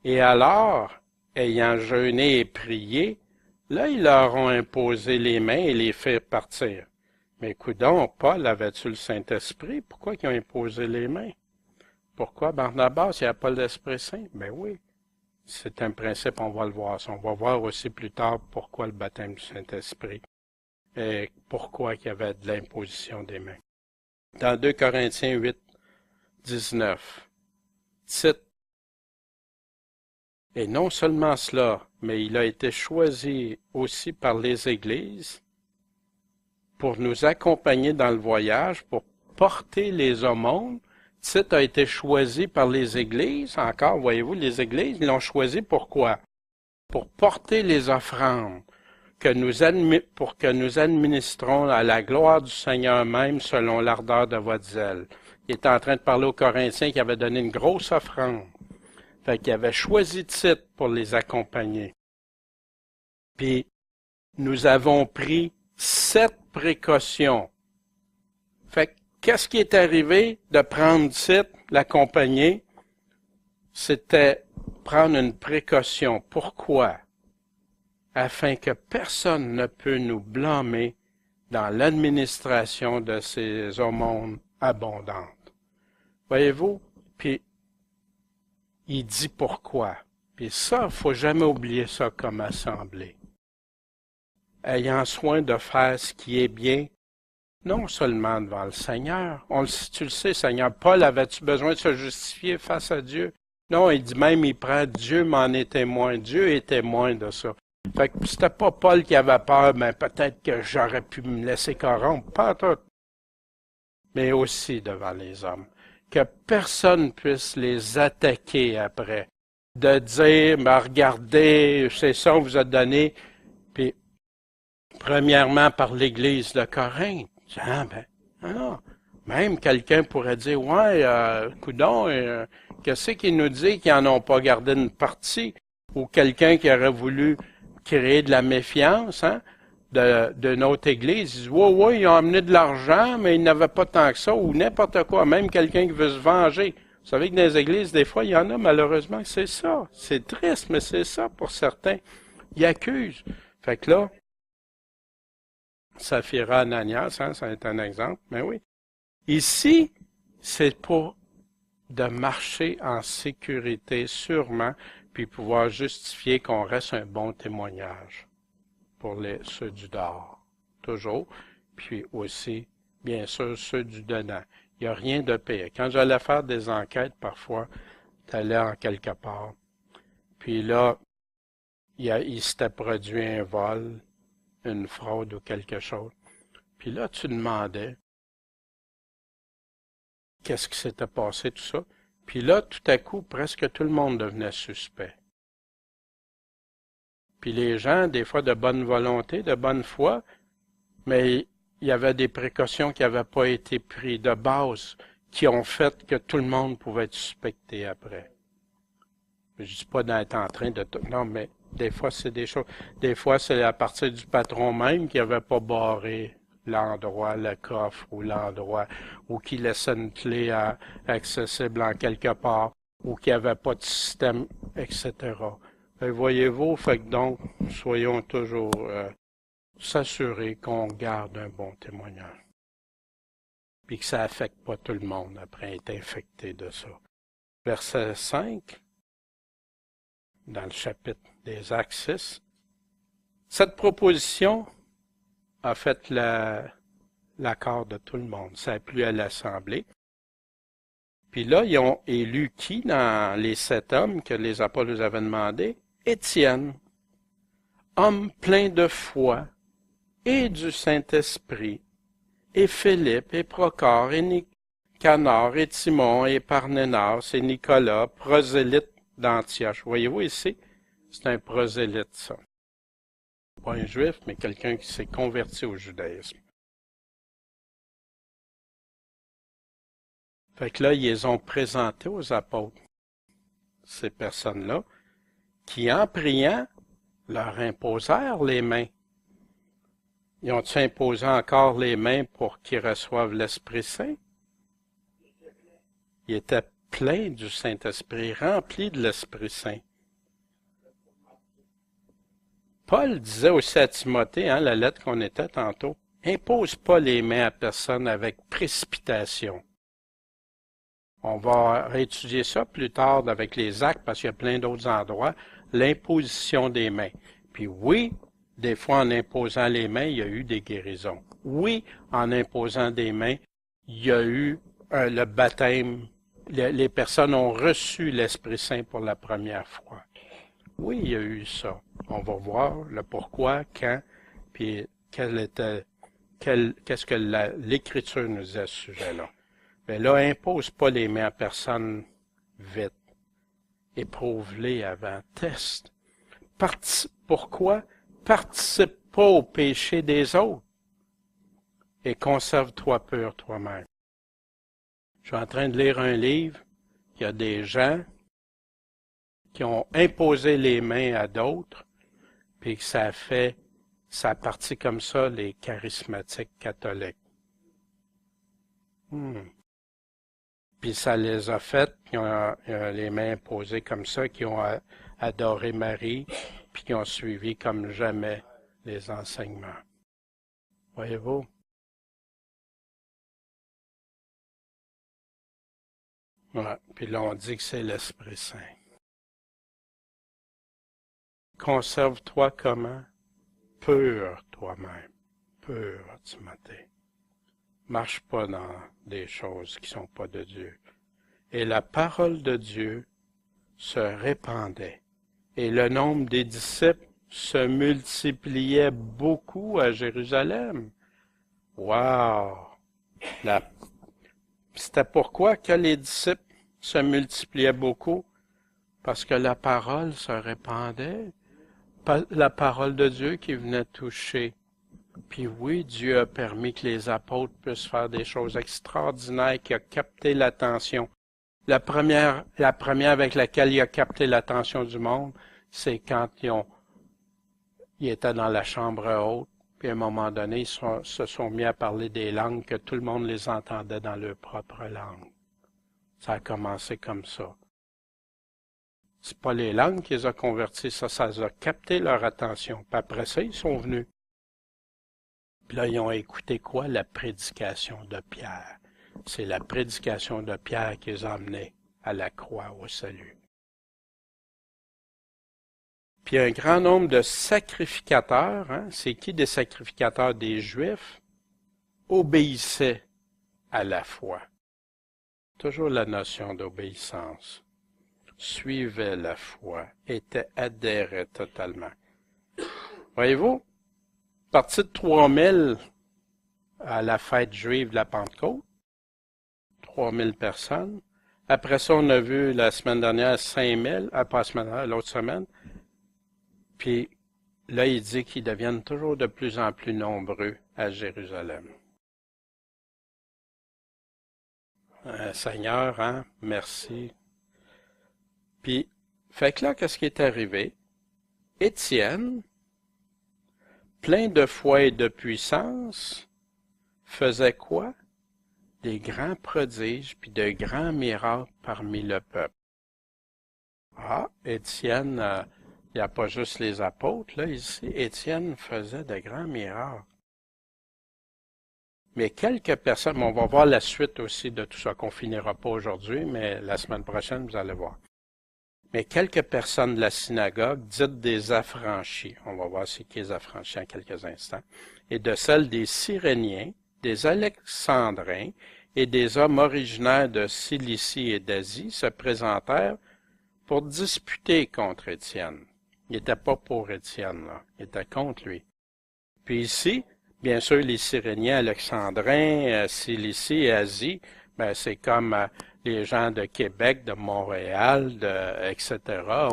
Et alors, ayant jeûné et prié, là, ils leur ont imposé les mains et les fait partir. Mais coudonc, Paul avait-tu le Saint-Esprit? Pourquoi ils ont imposé les mains? Pourquoi Barnabas, il n'y a pas l'Esprit Saint? Ben oui, c'est un principe, on va le voir. On va voir aussi plus tard pourquoi le baptême du Saint-Esprit et pourquoi il y avait de l'imposition des mains. Dans 2 Corinthiens 8, 19, Tite, et non seulement cela, mais il a été choisi aussi par les églises pour nous accompagner dans le voyage, pour porter les aumônes. Tite a été choisi par les églises. Encore, voyez-vous, les églises, ils l'ont choisi pourquoi? Pour porter les offrandes, pour que nous administrons à la gloire du Seigneur même selon l'ardeur de votre zèle. Il était en train de parler aux Corinthiens qui avaient donné une grosse offrande. Fait qu'il avait choisi Tite pour les accompagner. Puis, nous avons pris 7 précautions. Fait que, qu'est-ce qui est arrivé de prendre Tite, l'accompagner? C'était prendre une précaution. Pourquoi? Afin que personne ne peut nous blâmer dans l'administration de ces aumônes abondantes. Voyez-vous? Puis, il dit pourquoi. Puis ça, il ne faut jamais oublier ça comme assemblée. Ayant soin de faire ce qui est bien, non seulement devant le Seigneur. Tu le sais, Seigneur, Paul avait-tu besoin de se justifier face à Dieu? Non, il dit même, il prend Dieu m'en est témoin. Dieu est témoin de ça. Fait que c'était pas Paul qui avait peur, mais peut-être que j'aurais pu me laisser corrompre. Pas tout. Mais aussi devant les hommes. Que personne puisse les attaquer après. De dire, ben, regardez, c'est ça qu'on vous a donné. Puis, premièrement, par l'Église de Corinthe. Ah, ben, non. Même quelqu'un pourrait dire, ouais, coudonc, qu'est-ce qu'il nous dit qu'ils n'en ont pas gardé une partie? Ou quelqu'un qui aurait voulu créer de la méfiance, hein, de notre Église. Ils disent, ouais, ils ont amené de l'argent, mais ils n'avaient pas tant que ça, ou n'importe quoi. Même quelqu'un qui veut se venger. Vous savez que dans les églises, des fois, il y en a, malheureusement, c'est ça. C'est triste, mais c'est ça pour certains. Ils accusent. Fait que là, Saphira Ananias, hein, ça est un exemple, mais oui. Ici, c'est pour de marcher en sécurité, sûrement, puis pouvoir justifier qu'on reste un bon témoignage pour ceux du dehors, toujours, puis aussi, bien sûr, ceux du dedans. Il n'y a rien de pire. Quand j'allais faire des enquêtes, parfois, t'allais en quelque part, puis là, il s'était produit un vol, une fraude ou quelque chose. Puis là, tu demandais qu'est-ce qui s'était passé, tout ça. Puis là, tout à coup, presque tout le monde devenait suspect. Puis les gens, des fois de bonne volonté, de bonne foi, mais il y avait des précautions qui n'avaient pas été prises de base, qui ont fait que tout le monde pouvait être suspecté après. Je ne dis pas d'être en train de... Non, mais des fois, c'est des choses... Des fois, c'est à partir du patron même qui n'avait pas barré l'endroit, le coffre ou l'endroit, ou qui laissait une clé accessible en quelque part, ou qui n'avait pas de système, etc. Voyez-vous, fait que donc, soyons toujours s'assurer qu'on garde un bon témoignage. Puis que ça n'affecte pas tout le monde après être infecté de ça. Verset 5, dans le chapitre des Actes 6, cette proposition a fait l'accord de tout le monde. Ça a plu à l'Assemblée. Puis là, ils ont élu qui dans les 7 hommes que les apôtres nous avaient demandé? Étienne, homme plein de foi et du Saint-Esprit, et Philippe, et Procor, et Nicanor, et Timon, et Parménas, et Nicolas, prosélyte d'Antioche. Voyez-vous ici? C'est un prosélyte, ça. Pas un juif, mais quelqu'un qui s'est converti au judaïsme. Fait que là, ils les ont présentés aux apôtres, ces personnes-là, qui, en priant, leur imposèrent les mains. Ils ont-ils imposé encore les mains pour qu'ils reçoivent l'Esprit Saint? Ils étaient pleins du Saint-Esprit, remplis de l'Esprit Saint. Paul disait aussi à Timothée, hein, la lettre qu'on était tantôt, « Impose pas les mains à personne avec précipitation. » On va réétudier ça plus tard avec les actes, parce qu'il y a plein d'autres endroits, l'imposition des mains. Puis oui, des fois en imposant les mains, il y a eu des guérisons. Oui, en imposant des mains, il y a eu le baptême. Les personnes ont reçu l'Esprit Saint pour la première fois. Oui, il y a eu ça. On va voir le pourquoi, quand, puis qu'est-ce que l'Écriture nous dit à ce sujet-là. Mais là, impose pas les mains à personne vite. Éprouve-les avant. Teste. Pourquoi? Participe pas au péché des autres. Et conserve-toi pur toi-même. Je suis en train de lire un livre. Il y a des gens qui ont imposé les mains à d'autres, puis que ça a fait Ça a parti comme ça, les charismatiques catholiques. Puis ça les a fait, puis ils ont les mains posées comme ça, qui ont adoré Marie, puis qui ont suivi comme jamais les enseignements. Voyez-vous? Ouais. Puis là, on dit que c'est l'Esprit Saint. Conserve-toi comment? Pur toi-même. Pur, Timothée. Marche pas dans des choses qui sont pas de Dieu. Et la parole de Dieu se répandait. Et le nombre des disciples se multipliait beaucoup à Jérusalem. Wow! C'était pourquoi que les disciples se multipliaient beaucoup? Parce que la parole se répandait. La parole de Dieu qui venait toucher. Puis oui, Dieu a permis que les apôtres puissent faire des choses extraordinaires qui a capté l'attention. La première avec laquelle il a capté l'attention du monde, c'est quand ils étaient dans la chambre haute, puis à un moment donné, ils se sont mis à parler des langues que tout le monde les entendait dans leur propre langue. Ça a commencé comme ça. C'est pas les langues qui les a convertis, ça a capté leur attention. Puis après ça, ils sont venus. Puis là, ils ont écouté quoi? La prédication de Pierre. C'est la prédication de Pierre qui les a emmenés à la croix, au salut. Puis un grand nombre de sacrificateurs, c'est qui des sacrificateurs? Des Juifs, obéissaient à la foi. Toujours la notion d'obéissance. Suivaient la foi, adhéraient totalement. Voyez-vous, parti de 3000 à la fête juive de la Pentecôte, 3000 personnes. Après ça, on a vu la semaine dernière 5000, pas la semaine dernière, l'autre semaine. Puis là, il dit qu'ils deviennent toujours de plus en plus nombreux à Jérusalem. Seigneur, merci. Puis, fait que là, qu'est-ce qui est arrivé? Étienne, plein de foi et de puissance, faisait quoi? Des grands prodiges puis de grands miracles parmi le peuple. Ah, Étienne, il n'y a pas juste les apôtres, là, ici. Étienne faisait de grands miracles. Mais quelques personnes, on va voir la suite aussi de tout ça qu'on finira pas aujourd'hui, mais la semaine prochaine, vous allez voir. Mais quelques personnes de la synagogue, dites des affranchis, on va voir ce qui est affranchis en quelques instants, et de celles des Cyréniens, des Alexandrins et des hommes originaires de Cilicie et d'Asie se présentèrent pour disputer contre Étienne. Il n'était pas pour Étienne, là. Il était contre lui. Puis ici, bien sûr, les Cyréniens, Alexandrins, Cilicie et Asie, ben, c'est comme les gens de Québec, de Montréal, etc.,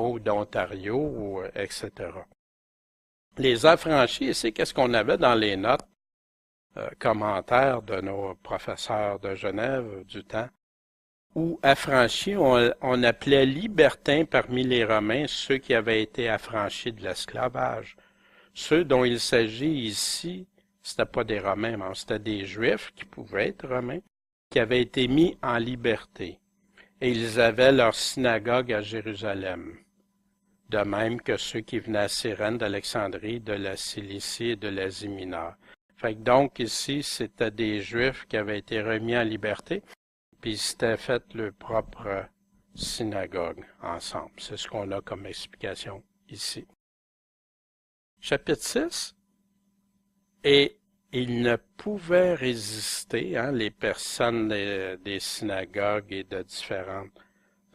ou d'Ontario, etc. Les affranchis, ici, qu'est-ce qu'on avait dans les notes, commentaires de nos professeurs de Genève du temps? Ou affranchis, on appelait libertins parmi les Romains ceux qui avaient été affranchis de l'esclavage. Ceux dont il s'agit ici, c'était pas des Romains, mais c'était des Juifs qui pouvaient être Romains, qui avaient été mis en liberté. Et ils avaient leur synagogue à Jérusalem. De même que ceux qui venaient à Cyrène, d'Alexandrie, de la Cilicie et de l'Asie mineure. Fait que donc ici, c'était des Juifs qui avaient été remis en liberté, puis ils s'étaient fait leur propre synagogue ensemble. C'est ce qu'on a comme explication ici. Chapitre 6. Et ils ne pouvaient résister, les personnes des synagogues et de différents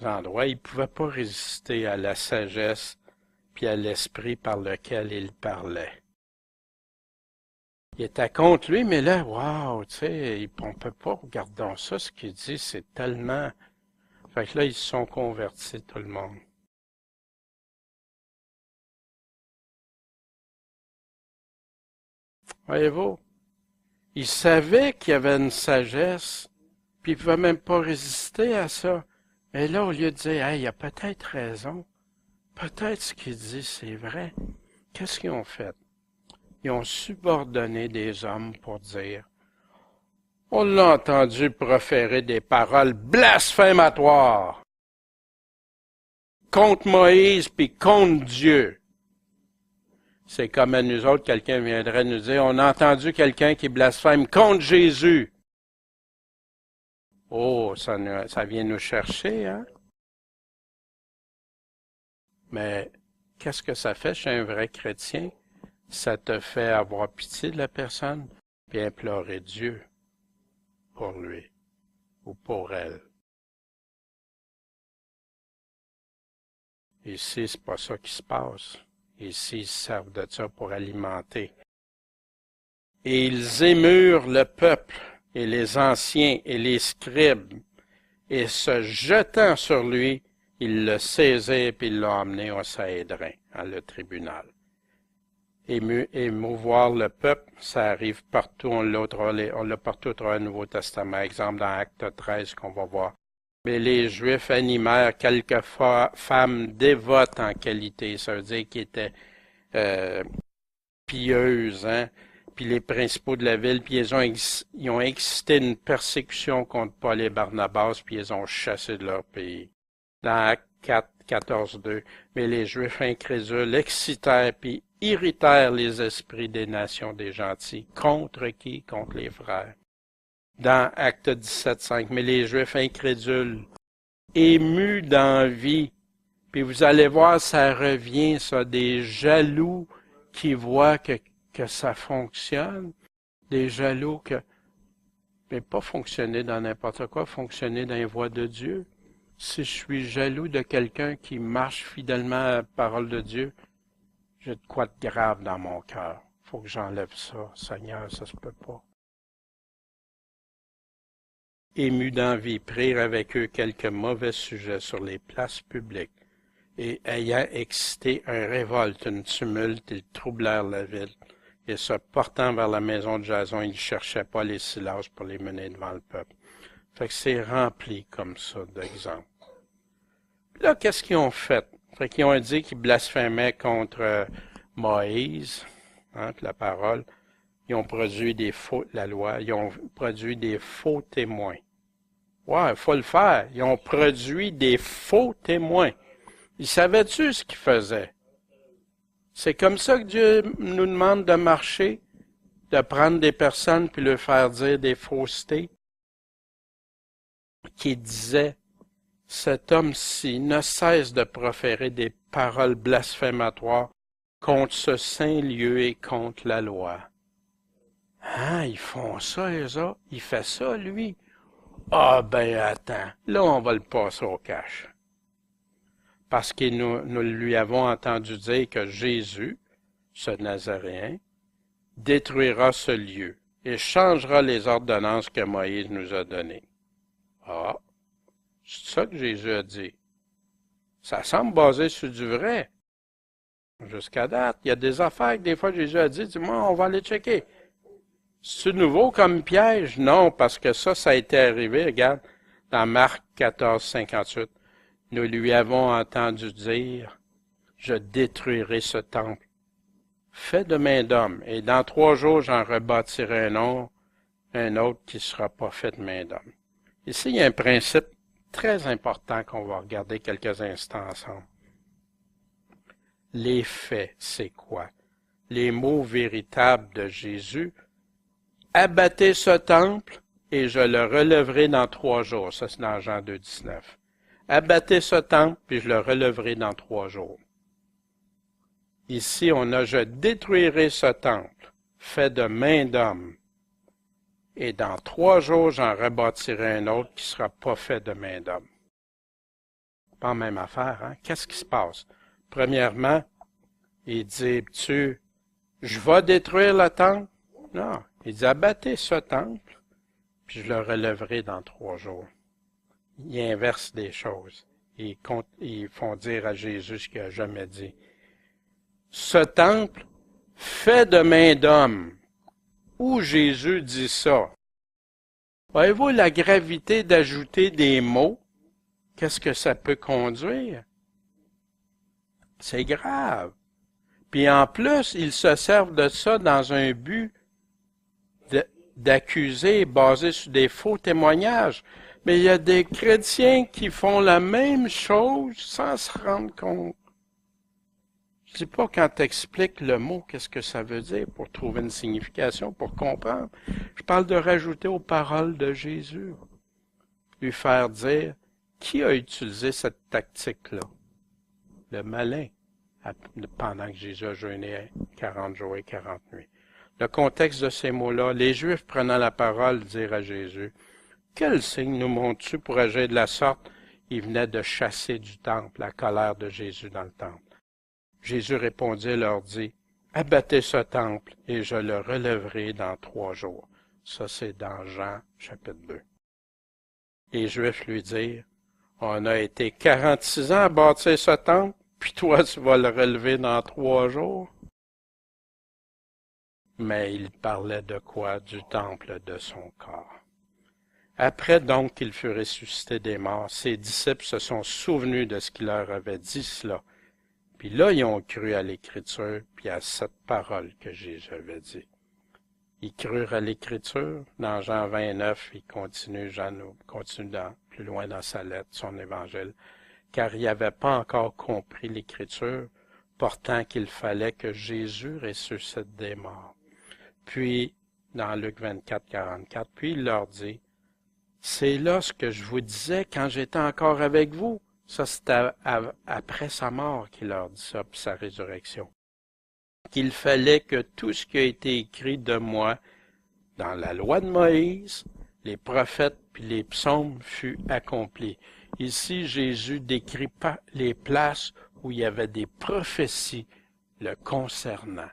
endroits, ils ne pouvaient pas résister à la sagesse puis à l'esprit par lequel il parlait. Il était contre lui, mais là, wow, tu sais, on peut pas, regardons ça, ce qu'il dit, c'est tellement... Fait que là, ils se sont convertis, tout le monde. Voyez-vous? Il savait qu'il y avait une sagesse, puis il ne pouvait même pas résister à ça. Mais là, au lieu de dire, hey, il a peut-être raison, peut-être ce qu'il dit, c'est vrai, qu'est-ce qu'ils ont fait? Ils ont subordonné des hommes pour dire, on l'a entendu proférer des paroles blasphématoires contre Moïse puis contre Dieu. C'est comme à nous autres, quelqu'un viendrait nous dire, on a entendu quelqu'un qui blasphème contre Jésus. Oh, ça vient nous chercher, hein? Mais qu'est-ce que ça fait chez un vrai chrétien? Ça te fait avoir pitié de la personne puis implorer Dieu pour lui ou pour elle. Ici, c'est pas ça qui se passe. Ici, ils se servent de ça pour alimenter. Et ils émurent le peuple et les anciens et les scribes, et se jetant sur lui, ils le saisirent et ils l'ont emmené au Sanhédrin, le tribunal. Émouvoir le peuple, ça arrive partout, on l'a partout au travers du Nouveau Testament. Exemple dans Acte 13 qu'on va voir. Mais les Juifs animèrent quelques femmes dévotes en qualité, ça veut dire qu'ils étaient pieuses, hein? Puis les principaux de la ville, puis ils ont excité une persécution contre Paul et Barnabas, puis ils ont chassé de leur pays. Dans Acte 4, 14-2, mais les Juifs incrédules excitèrent puis irritèrent les esprits des nations des gentils. Contre qui? Contre les frères. Dans Acte 17.5, mais les Juifs incrédules, émus d'envie, puis vous allez voir, ça revient, ça, des jaloux qui voient que ça fonctionne, des jaloux que, mais pas fonctionner dans n'importe quoi, fonctionner dans les voies de Dieu. Si je suis jaloux de quelqu'un qui marche fidèlement à la parole de Dieu, j'ai de quoi de grave dans mon cœur. Faut que j'enlève ça. Seigneur, ça se peut pas. Émus d'envie, prirent avec eux quelques mauvais sujets sur les places publiques, et ayant excité un révolte, une tumulte, ils troublèrent la ville, et se portant vers la maison de Jason, ils ne cherchaient pas les Silas pour les mener devant le peuple. Fait que c'est rempli comme ça d'exemples. Puis là, qu'est-ce qu'ils ont fait? Fait qu'ils ont dit qu'ils blasphémaient contre Moïse, hein, la parole. Ils ont produit la loi, ils ont produit des faux témoins. Ouais, il faut le faire. Ils ont produit des faux témoins. Ils savaient-tu ce qu'ils faisaient? C'est comme ça que Dieu nous demande de marcher, de prendre des personnes puis leur faire dire des faussetés. Qui disait, cet homme-ci ne cesse de proférer des paroles blasphématoires contre ce saint lieu et contre la loi. Ah, ils font ça, eux autres? Il fait ça, lui? Ah, ben attends, là, on va le passer au cash. Parce que nous lui avons entendu dire que Jésus, ce Nazaréen, détruira ce lieu et changera les ordonnances que Moïse nous a données. Ah, c'est ça que Jésus a dit. Ça semble basé sur du vrai. Jusqu'à date, il y a des affaires que des fois Jésus a dit, dis-moi, on va aller checker. C'est nouveau comme piège? Non, parce que ça a été arrivé, regarde, dans Marc 14, 58. Nous lui avons entendu dire, je détruirai ce temple, fait de main d'homme, et dans 3 jours j'en rebâtirai un autre qui ne sera pas fait de main d'homme. Ici, il y a un principe très important qu'on va regarder quelques instants ensemble. Les faits, c'est quoi? Les mots véritables de Jésus. Abattez ce temple et je le relèverai dans 3 jours. Ça, c'est dans Jean 2, 19. Abattez ce temple puis je le relèverai dans 3 jours. Ici, on a « je détruirai ce temple, fait de main d'homme, et dans 3 jours, j'en rebâtirai un autre qui ne sera pas fait de main d'homme. » Pas la même affaire, hein? Qu'est-ce qui se passe? Premièrement, il dit, je vais détruire le temple? Non, il dit, abattez ce temple, puis je le relèverai dans 3 jours. Ils inversent des choses. Ils font dire à Jésus ce qu'il n'a jamais dit. Ce temple, fait de main d'homme, où Jésus dit ça. Voyez-vous la gravité d'ajouter des mots? Qu'est-ce que ça peut conduire? C'est grave. Puis en plus, ils se servent de ça dans un but d'accuser basé sur des faux témoignages. Mais il y a des chrétiens qui font la même chose sans se rendre compte. Je dis pas quand tu expliques le mot, qu'est-ce que ça veut dire pour trouver une signification, pour comprendre. Je parle de rajouter aux paroles de Jésus. Lui faire dire, qui a utilisé cette tactique-là? Le malin, pendant que Jésus a jeûné 40 jours et 40 nuits. Le contexte de ces mots-là, les Juifs prenant la parole dirent à Jésus, « Quel signe nous montres-tu pour agir de la sorte? » Il venait de chasser du temple la colère de Jésus dans le temple. Jésus répondit et leur dit, « Abattez ce temple et je le relèverai dans 3 jours. » Ça, c'est dans Jean, chapitre 2. Les Juifs lui dirent, « On a été 46 ans à bâtir ce temple, puis toi, tu vas le relever dans 3 jours. » Mais il parlait de quoi? Du temple de son corps. Après donc qu'il fut ressuscité des morts, ses disciples se sont souvenus de ce qu'il leur avait dit cela. Puis là, ils ont cru à l'Écriture, puis à cette parole que Jésus avait dit. Ils crurent à l'Écriture. Dans Jean 29, Jean continue plus loin dans sa lettre, son évangile, car il n'avait pas encore compris l'Écriture, portant qu'il fallait que Jésus ressuscite des morts. Puis, dans Luc 24, 44, puis il leur dit, « C'est là ce que je vous disais quand j'étais encore avec vous. » Ça, c'était après sa mort qu'il leur dit ça, puis sa résurrection. Qu'il fallait que tout ce qui a été écrit de moi dans la loi de Moïse, les prophètes puis les psaumes fût accompli. Ici, Jésus décrit pas les places où il y avait des prophéties le concernant,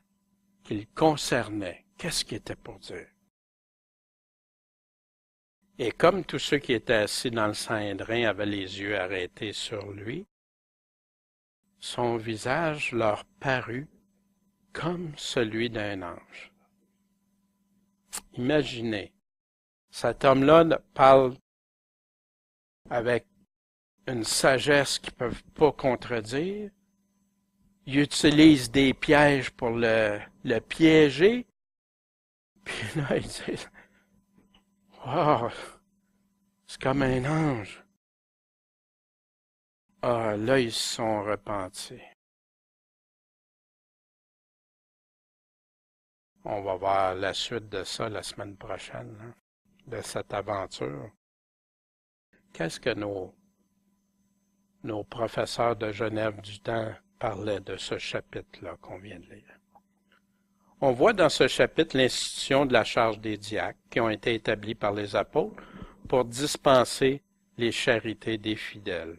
qu'il concernait. Qu'est-ce qu'il était pour dire? Et comme tous ceux qui étaient assis dans le Sanhédrin avaient les yeux arrêtés sur lui, son visage leur parut comme celui d'un ange. Imaginez, cet homme-là parle avec une sagesse qu'ils ne peuvent pas contredire. Il utilise des pièges pour le piéger. Puis là, il dit, « Wow, c'est comme un ange. » Ah, là, ils se sont repentis. On va voir la suite de ça la semaine prochaine, hein, de cette aventure. Qu'est-ce que nos professeurs de Genève du temps parlaient de ce chapitre-là qu'on vient de lire? On voit dans ce chapitre l'institution de la charge des diacres qui ont été établis par les apôtres pour dispenser les charités des fidèles.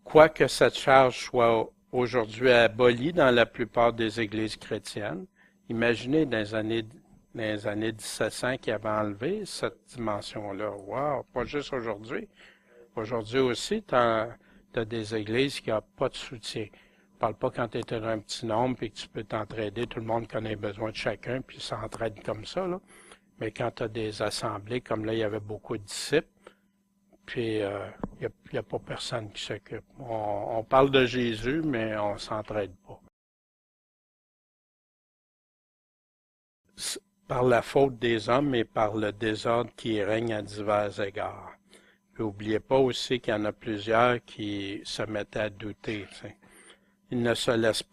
Quoique cette charge soit aujourd'hui abolie dans la plupart des églises chrétiennes, imaginez dans les années 1700 qui avaient enlevé cette dimension-là. Wow, pas juste aujourd'hui. Aujourd'hui aussi, tu as des églises qui n'ont pas de soutien. Parle pas quand tu es un petit nombre et que tu peux t'entraider, tout le monde connaît les besoins de chacun, puis s'entraide comme ça, là. Mais quand tu as des assemblées, comme là, il y avait beaucoup de disciples, puis il n'y a pas personne qui s'occupe. On parle de Jésus, mais on s'entraide pas. Par la faute des hommes et par le désordre qui règne à divers égards. N'oubliez pas aussi qu'il y en a plusieurs qui se mettaient à douter. T'sais. Elle ne laisse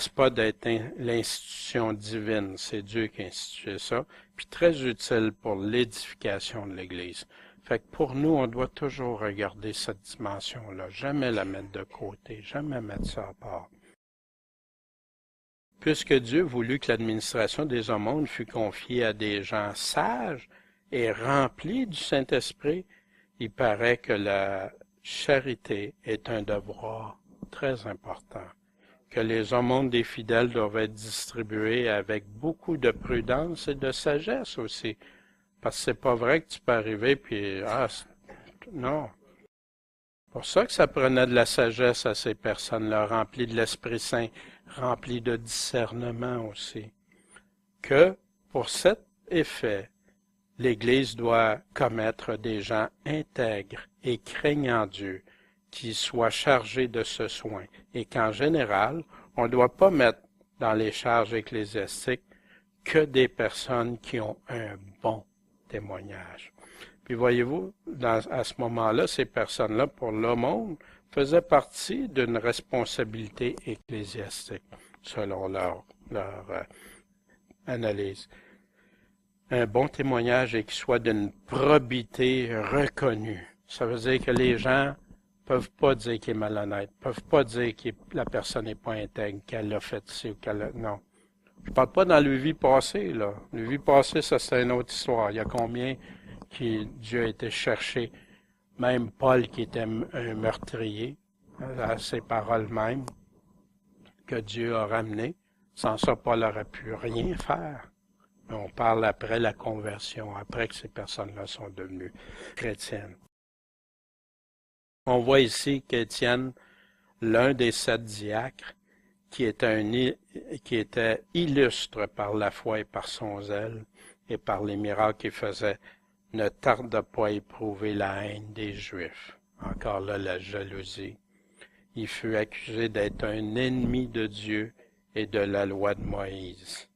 pas d'être l'institution divine. C'est Dieu qui a institué ça. Puis très utile pour l'édification de l'Église. Fait que pour nous, on doit toujours regarder cette dimension-là. Jamais la mettre de côté. Jamais mettre ça à part. Puisque Dieu voulut que l'administration des aumônes fût confiée à des gens sages et remplis du Saint-Esprit, il paraît que la charité est un devoir très important, que les aumônes des fidèles doivent être distribuées avec beaucoup de prudence et de sagesse aussi. Parce que c'est pas vrai que tu peux arriver puis non. C'est pour ça que ça prenait de la sagesse à ces personnes-là, remplies de l'Esprit Saint, remplies de discernement aussi. Que pour cet effet, l'Église doit commettre des gens intègres et craignant Dieu, qui soient chargés de ce soin et qu'en général, on ne doit pas mettre dans les charges ecclésiastiques que des personnes qui ont un bon témoignage. Puis voyez-vous, à ce moment-là, ces personnes-là, pour le monde, faisaient partie d'une responsabilité ecclésiastique, selon leur analyse. Un bon témoignage et qui soit d'une probité reconnue. Ça veut dire que les gens peuvent pas dire qu'il est malhonnête, peuvent pas dire que la personne n'est pas intègre, qu'elle a fait ci ou qu'elle a... Non. Je parle pas dans le vie passée, là. Le vie passée, ça c'est une autre histoire. Il y a combien qui Dieu a été chercher, même Paul qui était un meurtrier, à ses paroles mêmes, que Dieu a ramené. Sans ça, Paul n'aurait pu rien faire. Mais on parle après la conversion, après que ces personnes-là sont devenues chrétiennes. On voit ici qu'Étienne, l'un des 7 diacres, qui était illustre par la foi et par son zèle et par les miracles qu'il faisait, ne tarde pas à éprouver la haine des Juifs. Encore là, la jalousie. Il fut accusé d'être un ennemi de Dieu et de la loi de Moïse,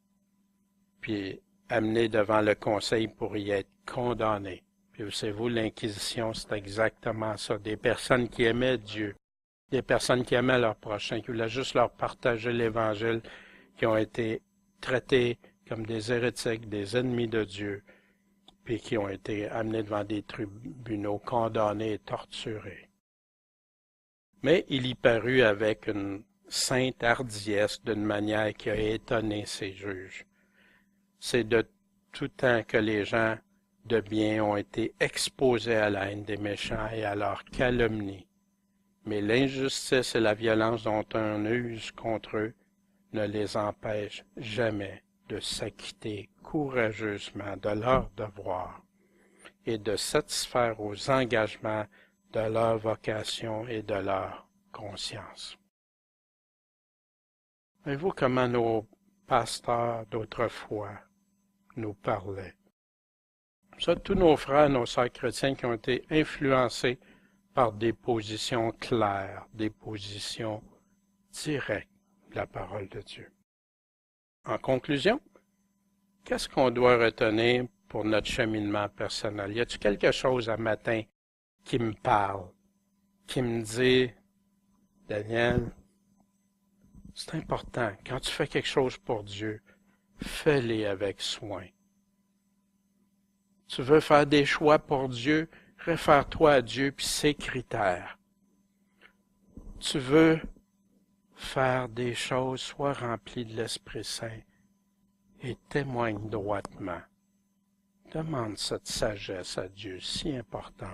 puis amené devant le conseil pour y être condamné. Puis vous savez, l'Inquisition, c'est exactement ça. Des personnes qui aimaient Dieu, des personnes qui aimaient leur prochain, qui voulaient juste leur partager l'Évangile, qui ont été traités comme des hérétiques, des ennemis de Dieu, puis qui ont été amenés devant des tribunaux, condamnés et torturés. Mais il y parut avec une sainte hardiesse d'une manière qui a étonné ses juges. C'est de tout temps que les gens de bien ont été exposés à la haine des méchants et à leur calomnie. Mais l'injustice et la violence dont on use contre eux ne les empêchent jamais de s'acquitter courageusement de leurs devoirs et de satisfaire aux engagements de leur vocation et de leur conscience. Voyez-vous comment nos pasteurs d'autrefois nous parlaient? Ça, tous nos frères, nos sœurs chrétiens qui ont été influencés par des positions claires, des positions directes de la parole de Dieu. En conclusion, qu'est-ce qu'on doit retenir pour notre cheminement personnel? Y a-t-il quelque chose un matin qui me parle, qui me dit, Daniel, c'est important, quand tu fais quelque chose pour Dieu, fais-les avec soin. Tu veux faire des choix pour Dieu, réfère-toi à Dieu puis ses critères. Tu veux faire des choses, sois rempli de l'Esprit Saint et témoigne droitement. Demande cette sagesse à Dieu si importante.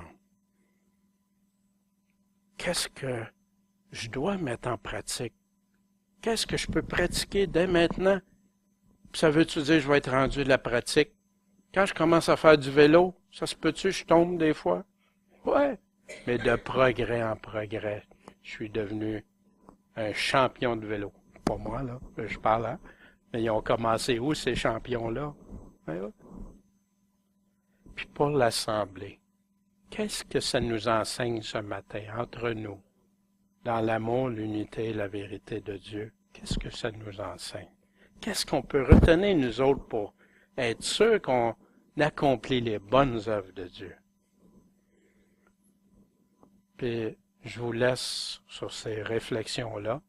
Qu'est-ce que je dois mettre en pratique? Qu'est-ce que je peux pratiquer dès maintenant? Puis ça veut-tu dire que je vais être rendu de la pratique? Quand je commence à faire du vélo, ça se peut-tu, je tombe des fois? Ouais. Mais de progrès en progrès, je suis devenu un champion de vélo. Pas moi, là, je parle là. Mais ils ont commencé où, ces champions-là? Ouais. Puis pour l'Assemblée, qu'est-ce que ça nous enseigne ce matin entre nous? Dans l'amour, l'unité et la vérité de Dieu, qu'est-ce que ça nous enseigne? Qu'est-ce qu'on peut retenir, nous autres, pour être sûr qu'on accomplit les bonnes œuvres de Dieu? Puis, je vous laisse sur ces réflexions-là.